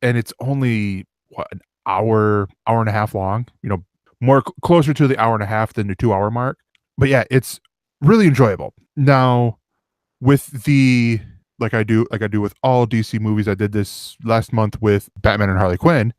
and it's only, an hour and a half long, more closer to the hour and a half than the 2 hour mark. But yeah, it's really enjoyable. Now, with the like I do with all DC movies, I did this last month with Batman and Harley Quinn.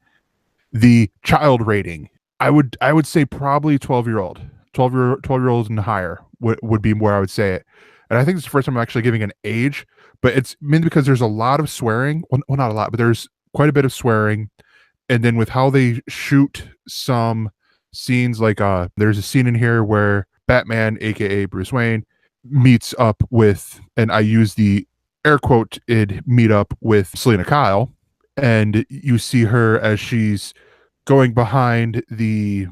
The child rating, I would say probably 12-year-old, 12-year-olds and higher would be where I would say it. And I think it's the first time I'm actually giving an age, but it's mainly because there's a lot of swearing. Well, not a lot, but there's quite a bit of swearing. And then with how they shoot some scenes, like there's a scene in here where Batman, aka Bruce Wayne, meets up with, and I use the air quote, meet up with Selena Kyle, and you see her as she's going behind the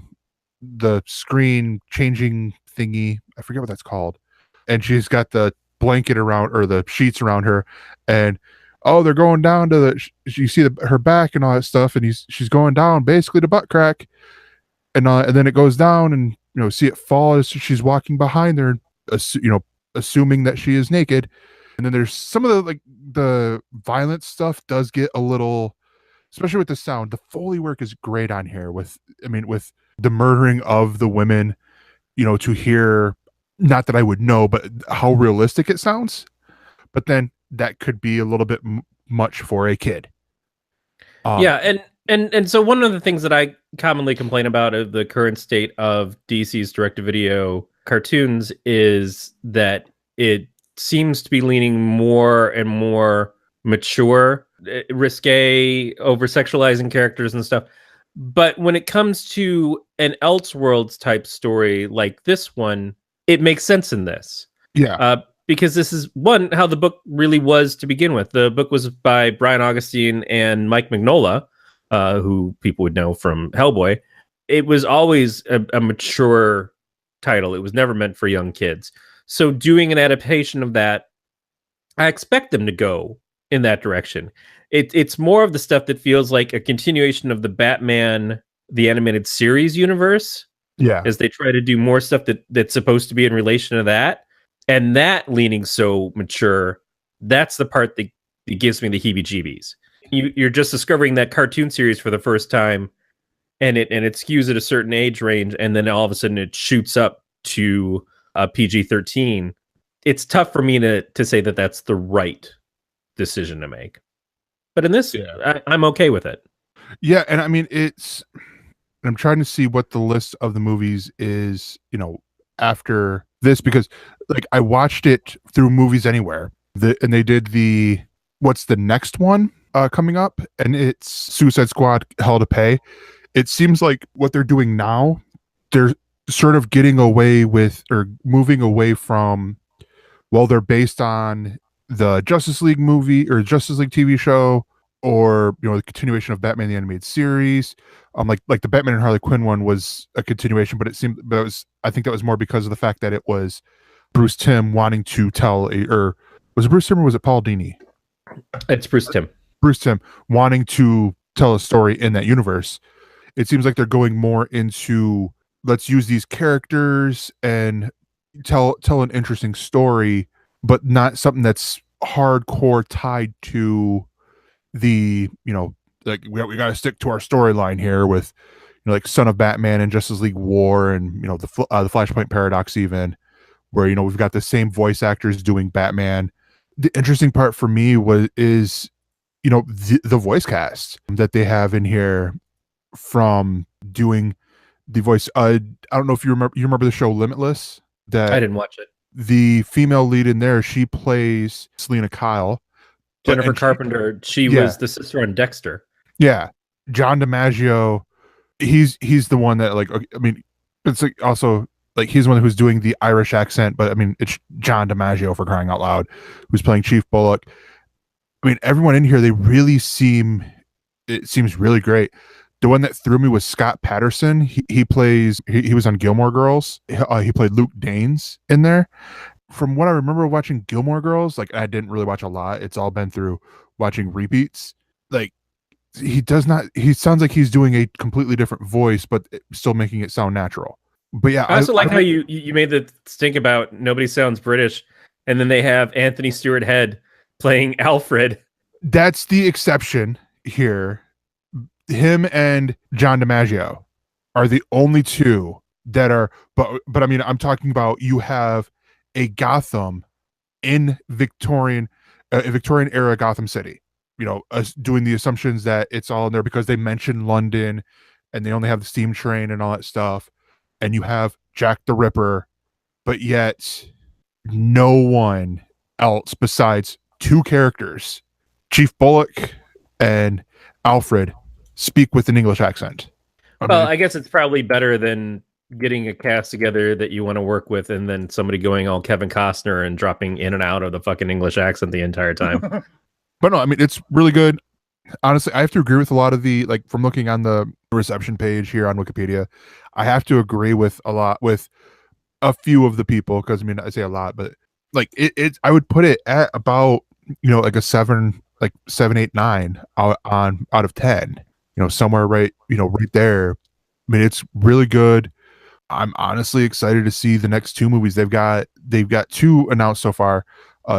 screen changing thingy. I forget what that's called. And she's got the blanket around, or the sheets around her, and they're going down to you see her back and all that stuff, and she's going down basically to butt crack, and then it goes down, and see it fall as she's walking behind there, assuming that she is naked. And then there's some of the violent stuff does get a little, especially with the sound. The Foley work is great on here with the murdering of the women, to hear, not that I would know, but how realistic it sounds. But then that could be a little bit much for a kid. And so one of the things that I commonly complain about of the current state of DC's direct-to-video cartoons is that it seems to be leaning more and more mature, risque, over-sexualizing characters and stuff. But when it comes to an Elseworlds type story like this one, it makes sense in this. Yeah. Because this is, one, how the book really was to begin with. The book was by Brian Augustine and Mike Mignola, who people would know from Hellboy. It was always a mature title. It was never meant for young kids. So doing an adaptation of that, I expect them to go in that direction. It's more of the stuff that feels like a continuation of the Batman, the animated series universe. Yeah. As they try to do more stuff that's supposed to be in relation to that. And that leaning so mature, that's the part that gives me the heebie-jeebies. You're just discovering that cartoon series for the first time, and it skews at a certain age range, and then all of a sudden it shoots up to PG-13. It's tough for me to say that that's the right decision to make. But in this, I'm okay with it. Yeah, and I mean, I'm trying to see what the list of the movies is, after this, because I watched it through Movies Anywhere, and they did what's the next one coming up, and it's Suicide Squad: Hell to Pay. It seems like what they're doing now, they're sort of getting away with or moving away from, well, they're based on the Justice League movie or Justice League TV show, or the continuation of Batman the Animated Series. Like the Batman and Harley Quinn one was a continuation, but I think that was more because of the fact that it was Bruce Timm wanting to tell or was it Bruce Timm or was it Paul Dini? It's Bruce Timm. Bruce Timm wanting to tell a story in that universe. It seems like they're going more into, let's use these characters and tell an interesting story, but not something that's hardcore tied to the, like we got to stick to our storyline here with, like Son of Batman and Justice League War and, the Flashpoint Paradox, even where, we've got the same voice actors doing Batman. The interesting part for me is the voice cast that they have in here from doing the voice. I don't know if you remember the show Limitless. That I didn't watch it. The female lead in there, she plays Selena Kyle. Jennifer Carpenter. She was the sister on Dexter. Yeah, John DiMaggio. He's the one that, like, I mean, it's like also like he's the one who's doing the Irish accent, but I mean it's John DiMaggio, for crying out loud, who's playing Chief Bullock. I mean, everyone in here, it seems really great. The one that threw me was Scott Patterson. He was on Gilmore Girls. He played Luke Danes in there. From what I remember watching Gilmore Girls, like I didn't really watch a lot. It's all been through watching repeats. Like he sounds like he's doing a completely different voice, but still making it sound natural. But yeah, I also like how you made the stink about nobody sounds British, and then they have Anthony Stewart Head playing Alfred. That's the exception here. Him and John DiMaggio are the only two that are, but I mean, I'm talking about, you have a Gotham in Victorian era Gotham City, doing the assumptions that it's all in there because they mention London and they only have the steam train and all that stuff. And you have Jack the Ripper, but yet no one else besides two characters, Chief Bullock and Alfred, speak with an English accent. I guess it's probably better than getting a cast together that you want to work with and then somebody going all Kevin Costner and dropping in and out of the fucking English accent the entire time. But no, I mean, it's really good. Honestly, I have to agree with a lot of the, like, from looking on the reception page here on Wikipedia, I have to agree with a few of the people, because I mean, I say a lot, but like I would put it at about, like a 7, 8, 9 out of 10. Somewhere right there. I mean, it's really good. I'm honestly excited to see the next two movies. They've got 2 announced so far.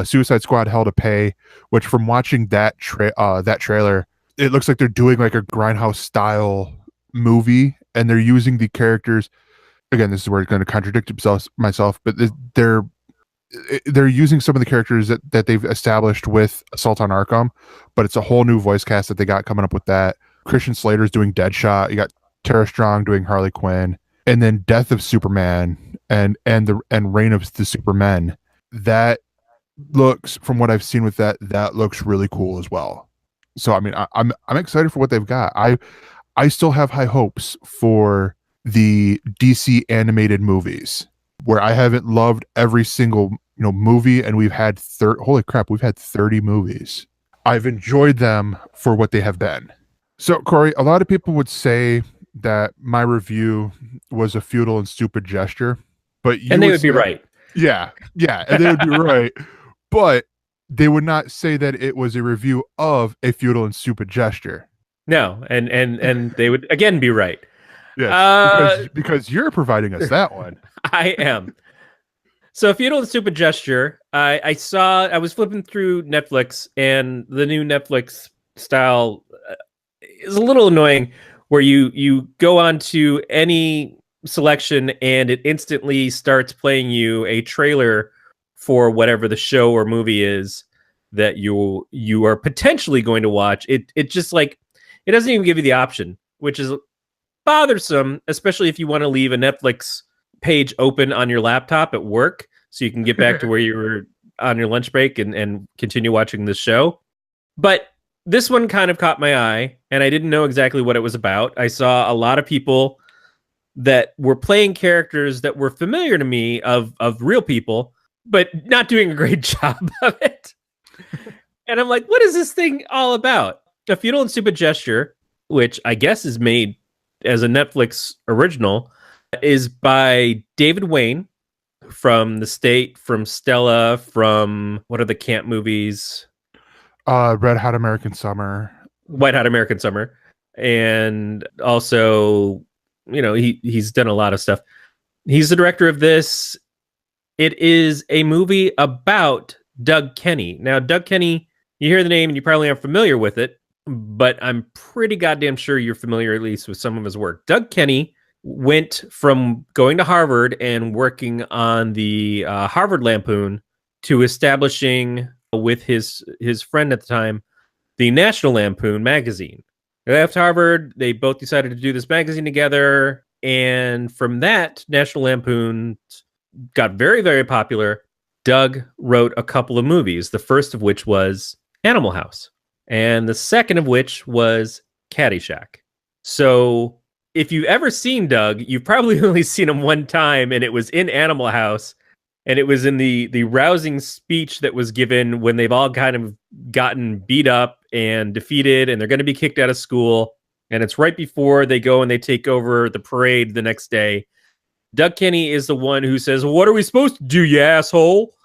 Suicide Squad: Hell to Pay, which from watching that trailer, it looks like they're doing like a Grindhouse style movie, and they're using the characters. Again, this is where it's going to contradict myself, but they're using some of the characters that they've established with Assault on Arkham, but it's a whole new voice cast that they got coming up with that. Christian Slater's doing Deadshot. You got Tara Strong doing Harley Quinn, and then Death of Superman and Reign of the Supermen. That looks, from what I've seen with that looks really cool as well. So I mean, I'm excited for what they've got. I still have high hopes for the DC animated movies, where I haven't loved every single movie, and we've had 30 movies. I've enjoyed them for what they have been. So, Corey, a lot of people would say that my review was a futile and stupid gesture, but they would be right. Yeah, and they would be right, but they would not say that it was a review of a futile and stupid gesture. No, and they would again be right. Yes, because you're providing us that one. I am. So, futile and stupid gesture. I was flipping through Netflix, and the new Netflix style is a little annoying, where you go on to any selection and it instantly starts playing you a trailer for whatever the show or movie is that you are potentially going to watch. It just, like, it doesn't even give you the option, which is bothersome, especially if you want to leave a Netflix page open on your laptop at work so you can get back to where you were on your lunch break and continue watching the show. But this one kind of caught my eye, and I didn't know exactly what it was about. I saw a lot of people that were playing characters that were familiar to me of real people, but not doing a great job of it. And I'm like, what is this thing all about? A Futile and Stupid Gesture, which I guess is made as a Netflix original, is by David Wayne from The State, from Stella, from what are the camp movies? Red Hot American Summer. White Hot American Summer. And also, he's done a lot of stuff. He's the director of this. It is a movie about Doug Kenny. Now, Doug Kenny, you hear the name and you probably aren't familiar with it, but I'm pretty goddamn sure you're familiar at least with some of his work. Doug Kenny went from going to Harvard and working on the Harvard Lampoon to establishing with his friend at the time, the National Lampoon magazine. They left Harvard. They both decided to do this magazine together. And from that, National Lampoon got very, very popular. Doug wrote a couple of movies, the first of which was Animal House, and the second of which was Caddyshack. So if you've ever seen Doug, you've probably only seen him one time, and it was in Animal House, and it was in the rousing speech that was given when they've all kind of gotten beat up and defeated, and they're going to be kicked out of school, and it's right before they go and they take over the parade the next day. Doug Kenny is the one who says, "What are we supposed to do, you asshole?"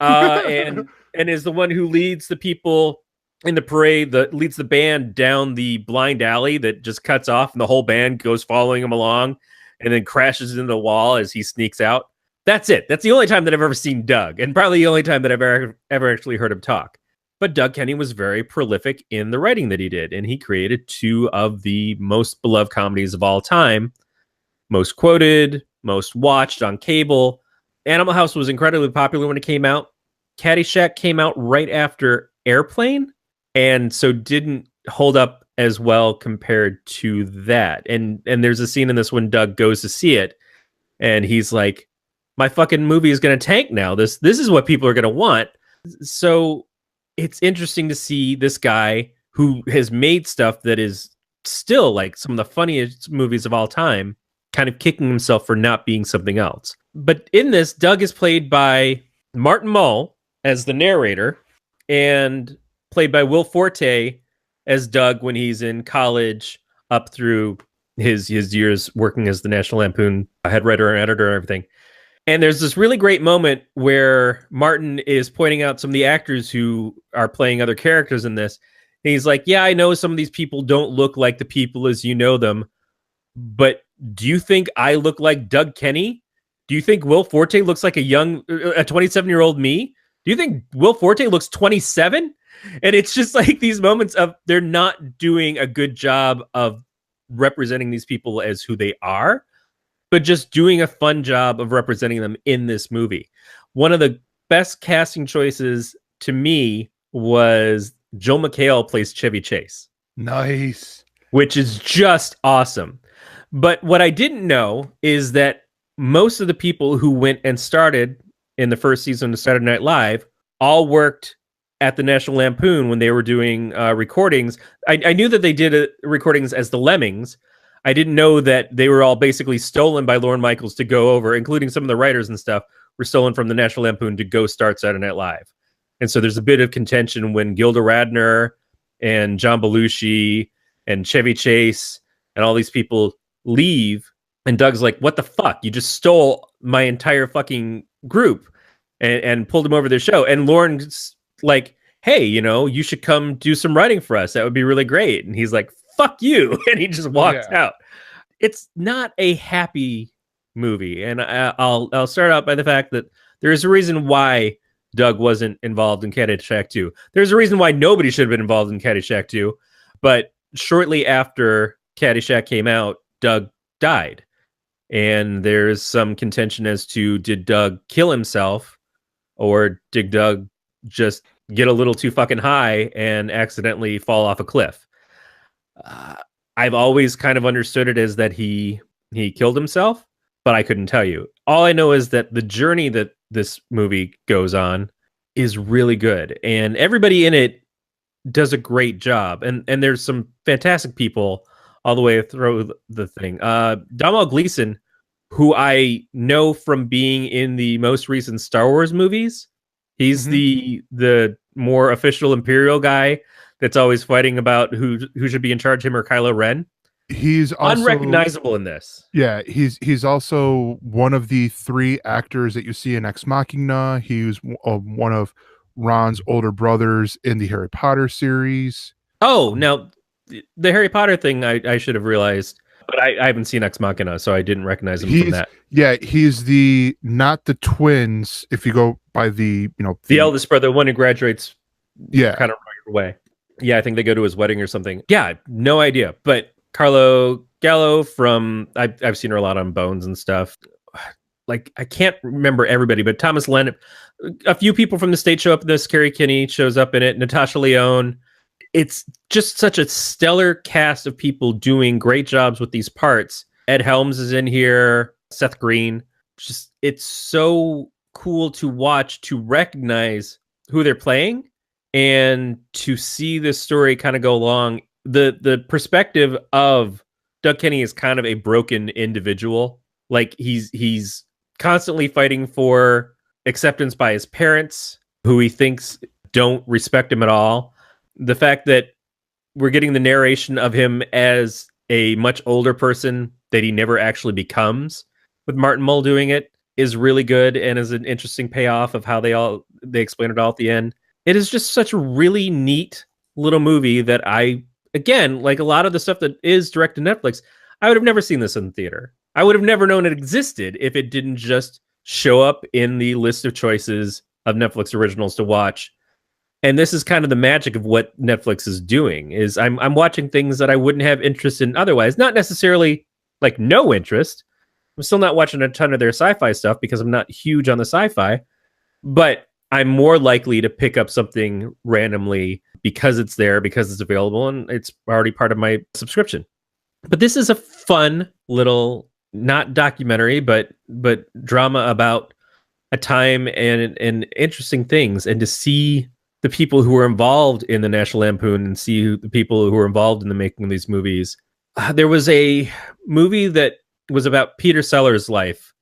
And is the one who leads the people in the parade, that leads the band down the blind alley that just cuts off, and the whole band goes following him along and then crashes into the wall as he sneaks out. That's it. That's the only time that I've ever seen Doug, and probably the only time that I've ever actually heard him talk. But Doug Kenny was very prolific in the writing that he did, and he created two of the most beloved comedies of all time, most quoted, most watched on cable. Animal House was incredibly popular when it came out. Caddyshack came out right after Airplane, and so didn't hold up as well compared to that. And there's a scene in this when Doug goes to see it, and he's like, "My fucking movie is going to tank now. This is what people are going to want." So it's interesting to see this guy who has made stuff that is still like some of the funniest movies of all time, kind of kicking himself for not being something else. But in this, Doug is played by Martin Mull as the narrator, and played by Will Forte as Doug when he's in college, up through his years working as the National Lampoon head writer and editor and everything. And there's this really great moment where Martin is pointing out some of the actors who are playing other characters in this. And he's like, "Yeah, I know some of these people don't look like the people as you know them, but do you think I look like Doug Kenny? Do you think Will Forte looks like a 27-year-old me? Do you think Will Forte looks 27? And it's just like these moments of they're not doing a good job of representing these people as who they are, but just doing a fun job of representing them in this movie. One of the best casting choices to me was Joel McHale plays Chevy Chase. Nice. Which is just awesome. But what I didn't know is that most of the people who went and started in the first season of Saturday Night Live all worked at the National Lampoon when they were doing recordings. I knew that they did recordings as the Lemmings. I didn't know that they were all basically stolen by Lorne Michaels to go over, including some of the writers and stuff, were stolen from the National Lampoon to go start Saturday Night Live. And so there's a bit of contention when Gilda Radner and John Belushi and Chevy Chase and all these people leave, and Doug's like, "What the fuck? You just stole my entire fucking group," and pulled him over their show. And Lorne's like, "Hey, you should come do some writing for us. That would be really great." And he's like, "Fuck you." And he just walks out. It's not a happy movie. And I'll start out by the fact that there's a reason why Doug wasn't involved in Caddyshack 2. There's a reason why nobody should have been involved in Caddyshack 2. But shortly after Caddyshack came out, Doug died. And there's some contention as to, did Doug kill himself, or did Doug just get a little too fucking high and accidentally fall off a cliff? I've always kind of understood it as that he killed himself, but I couldn't tell you. All I know is that the journey that this movie goes on is really good, and everybody in it does a great job. And there's some fantastic people all the way through the thing. Domhnall Gleeson, who I know from being in the most recent Star Wars movies. He's the more official Imperial guy that's always fighting about who should be in charge, him or Kylo Ren. He's also unrecognizable in this. Yeah, he's also one of the 3 actors that you see in Ex Machina. He was one of Ron's older brothers in the Harry Potter series. Oh, now the Harry Potter thing I should have realized, but I haven't seen Ex Machina, so I didn't recognize him from that. Yeah, he's not the twins. If you go by the the eldest brother, one who graduates, kind of right away. Yeah, I think they go to his wedding or something. Yeah, no idea. But Carlo Gallo from I've seen her a lot on Bones and stuff. Like I can't remember everybody, but Thomas Lennon, a few people from the state show up in this. Carrie Kinney shows up in it. Natasha Lyonne. It's just such a stellar cast of people doing great jobs with these parts. Ed Helms is in here. Seth Green. It's so cool to watch, to recognize who they're playing, and to see this story kind of go along. The perspective of Doug Kenny is kind of a broken individual. Like he's constantly fighting for acceptance by his parents, who he thinks don't respect him at all. The fact that we're getting the narration of him as a much older person that he never actually becomes, with Martin Mull doing it, is really good and is an interesting payoff of how they explain it all at the end. It is just such a really neat little movie that again, like a lot of the stuff that is direct to Netflix, I would have never seen this in the theater. I would have never known it existed if it didn't just show up in the list of choices of Netflix originals to watch. And this is kind of the magic of what Netflix is doing, is I'm watching things that I wouldn't have interest in otherwise. Not necessarily like no interest. I'm still not watching a ton of their sci-fi stuff because I'm not huge on the sci-fi, but I'm more likely to pick up something randomly because it's there, because it's available, and it's already part of my subscription. But this is a fun little, not documentary, but drama about a time and interesting things, and to see the people who were involved in the National Lampoon and see the people who were involved in the making of these movies. There was a movie that was about Peter Sellers' life,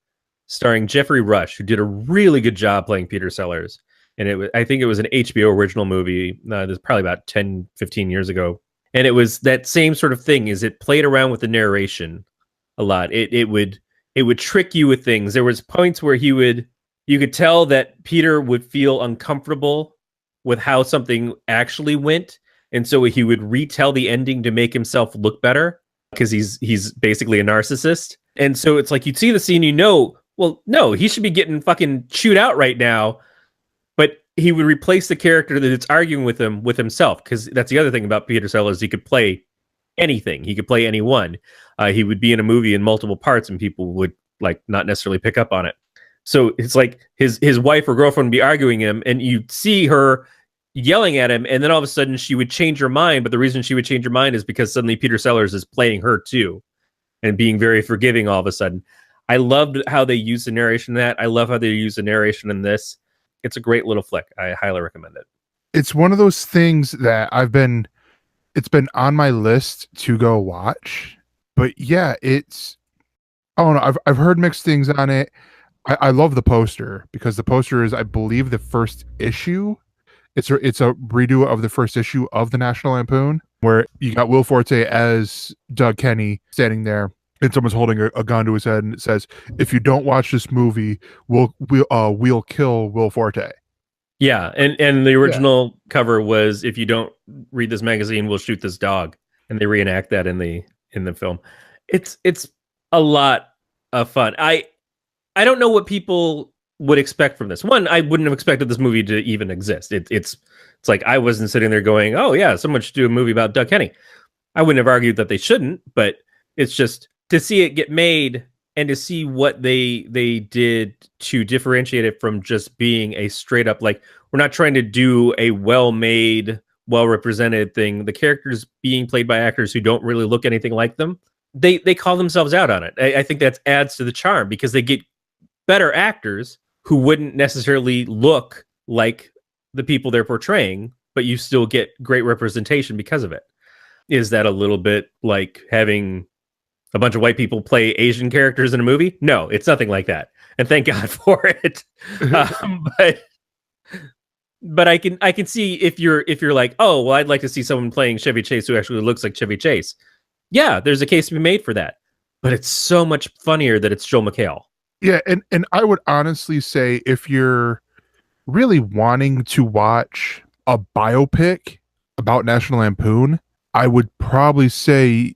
starring Jeffrey Rush, who did a really good job playing Peter Sellers. And I think it was an HBO original movie. This probably about 10, 15 years ago. And it was that same sort of thing, is it played around with the narration a lot. It would trick you with things. There was points where you could tell that Peter would feel uncomfortable with how something actually went. And so he would retell the ending to make himself look better, because he's basically a narcissist. And so it's like, you'd see the scene, well, no, he should be getting fucking chewed out right now. But he would replace the character that's arguing with him with himself, because that's the other thing about Peter Sellers. He could play anything. He could play anyone. He would be in a movie in multiple parts and people would like not necessarily pick up on it. So it's like his wife or girlfriend would be arguing him, and you'd see her yelling at him, and then all of a sudden she would change her mind. But the reason she would change her mind is because suddenly Peter Sellers is playing her too, and being very forgiving all of a sudden. I loved how they used the narration in that. I love how they use the narration in this. It's a great little flick. I highly recommend it. It's one of those things that it's been on my list to go watch. But yeah, I don't know. I've heard mixed things on it. I love the poster, because the poster is, I believe, the first issue. It's a redo of the first issue of the National Lampoon, where you got Will Forte as Doug Kenny standing there, and someone's holding a gun to his head, and it says, "If you don't watch this movie, we'll kill Will Forte." Yeah, and the original cover was, "If you don't read this magazine, we'll shoot this dog," and they reenact that in the film. It's a lot of fun. I don't know what people would expect from this. One, I wouldn't have expected this movie to even exist. It's like I wasn't sitting there going, "Oh yeah, someone should do a movie about Doug Kenny." I wouldn't have argued that they shouldn't, but it's just to see it get made and to see what they did to differentiate it from just being a straight up, like, we're not trying to do a well-made, well-represented thing. The characters being played by actors who don't really look anything like them, they call themselves out on it. I think that adds to the charm, because they get better actors who wouldn't necessarily look like the people they're portraying, but you still get great representation because of it. Is that a little bit like having a bunch of white people play Asian characters in a movie? No, it's nothing like that, and thank God for it. But I can see if you're like, oh well, I'd like to see someone playing Chevy Chase who actually looks like Chevy Chase. Yeah, there's a case to be made for that. But it's so much funnier that it's Joel McHale. Yeah, and I would honestly say if you're really wanting to watch a biopic about National Lampoon, I would probably say,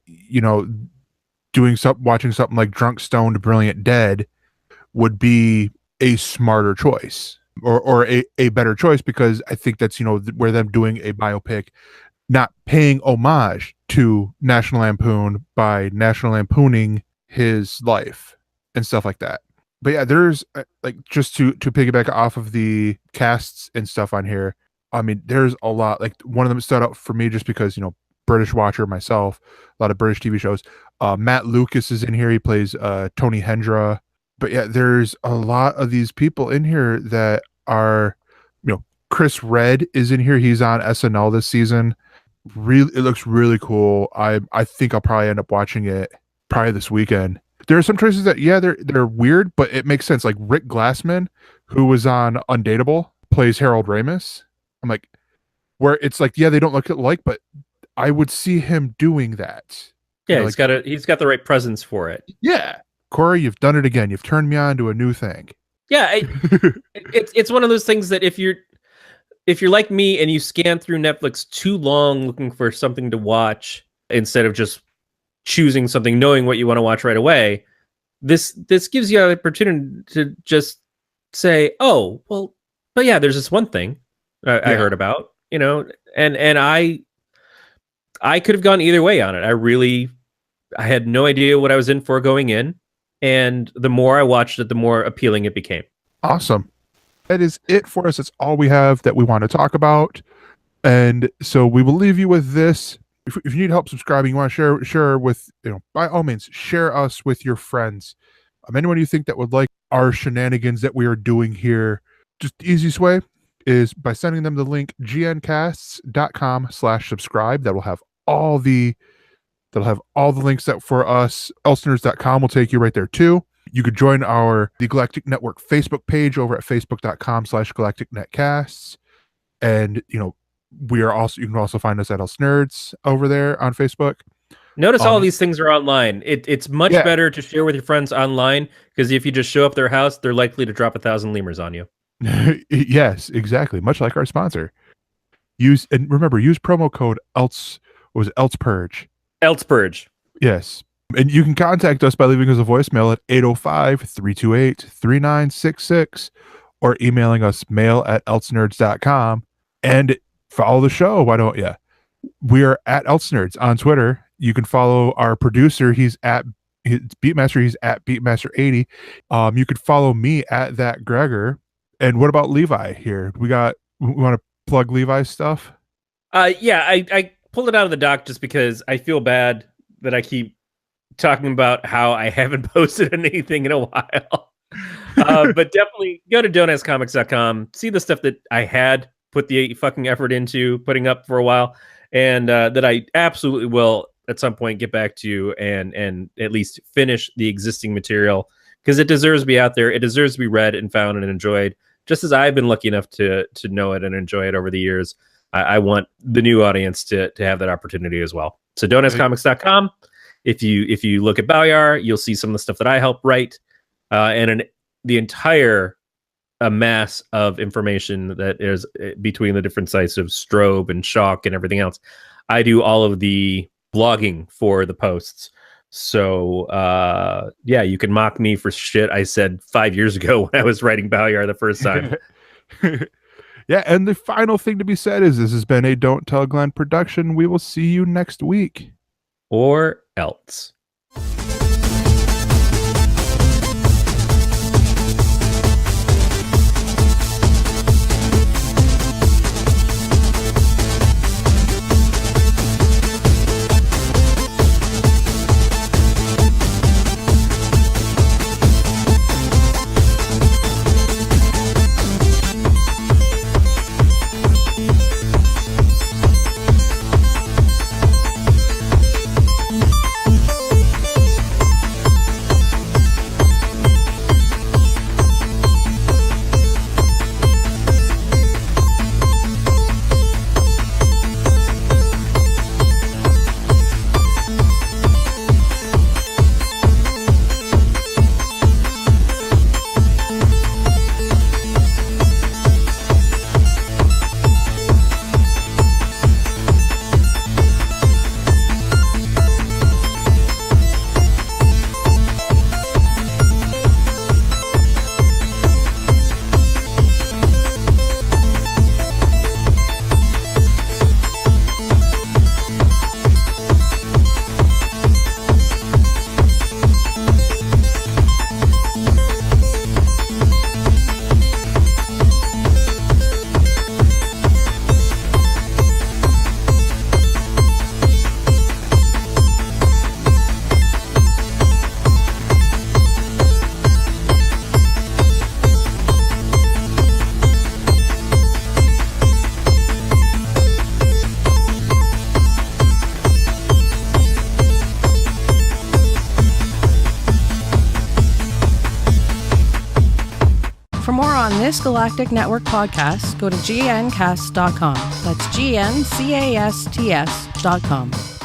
watching something like Drunk, Stoned, Brilliant, Dead would be a smarter choice or a better choice, because I think that's, where them doing a biopic, not paying homage to National Lampoon by National Lampooning his life and stuff like that. But yeah, there's like, just to piggyback off of the casts and stuff on here. I mean, there's a lot. Like, one of them stood out for me just because, British watcher myself, a lot of British TV shows. Matt Lucas is in here. He plays Tony Hendra. But yeah, there's a lot of these people in here that are, Chris Redd is in here. He's on SNL this season. Really, it looks really cool. I think I'll probably end up watching it probably this weekend. There are some choices that, yeah, they're weird, but it makes sense. Like Rick Glassman, who was on Undateable, plays Harold Ramis. I'm like, where it's like, yeah, they don't look alike, but I would see him doing that. Yeah, he's got the right presence for it. Yeah, Corey, you've done it again. You've turned me on to a new thing. Yeah, it's one of those things that if you're like me and you scan through Netflix too long looking for something to watch instead of just choosing something, knowing what you want to watch right away, this gives you an opportunity to just say, oh, well, but yeah, there's this one thing I heard about, and I could have gone either way on it. I had no idea what I was in for going in, and the more I watched it, the more appealing it became. Awesome. That is it for us. That's all we have that we want to talk about. And so we will leave you with this. If you need help subscribing, you want to share with, by all means, share us with your friends. Anyone you think that would like our shenanigans that we are doing here, just the easiest way is by sending them the link gncasts.com/subscribe. That'll have all the links that for us. ElseNerds.com will take you right there too. You could join the Galactic Network Facebook page over at facebook.com/galacticnetcasts. And, you can also find us at ElseNerds over there on Facebook. Notice all these things are online. It's much better to share with your friends online, because if you just show up at their house, they're likely to drop 1,000 lemurs on you. Yes, exactly. Much like our sponsor. Use promo code ElsePurge. ElsePurge. Yes. And you can contact us by leaving us a voicemail at 805-328-3966 or emailing us mail@elsenerds.com. And follow the show. Why don't you? We are at ElseNerds on Twitter. You can follow our producer. He's Beatmaster. He's at Beatmaster80. You could follow me at that Gregor. And what about Levi here? We want to plug Levi's stuff? Yeah, I pulled it out of the doc just because I feel bad that I keep talking about how I haven't posted anything in a while. But definitely go to don'taskcomics.com, see the stuff that I had put the fucking effort into putting up for a while, and that I absolutely will at some point get back to you and at least finish the existing material, because it deserves to be out there. It deserves to be read and found and enjoyed, just as I've been lucky enough to know it and enjoy it over the years. I want the new audience to have that opportunity as well. So don'taskcomics.com. If you look at Balyar, you'll see some of the stuff that I helped write, and the entire mass of information that is between the different sites of Strobe and Shock and everything else. I do all of the blogging for the posts. So yeah, you can mock me for shit I said 5 years ago when I was writing Balyar the first time. Yeah, and the final thing to be said is this has been a Don't Tell Glenn production. We will see you next week. Or else. For more on this Galactic Network podcast, go to gncast.com. That's GNCASTS.com.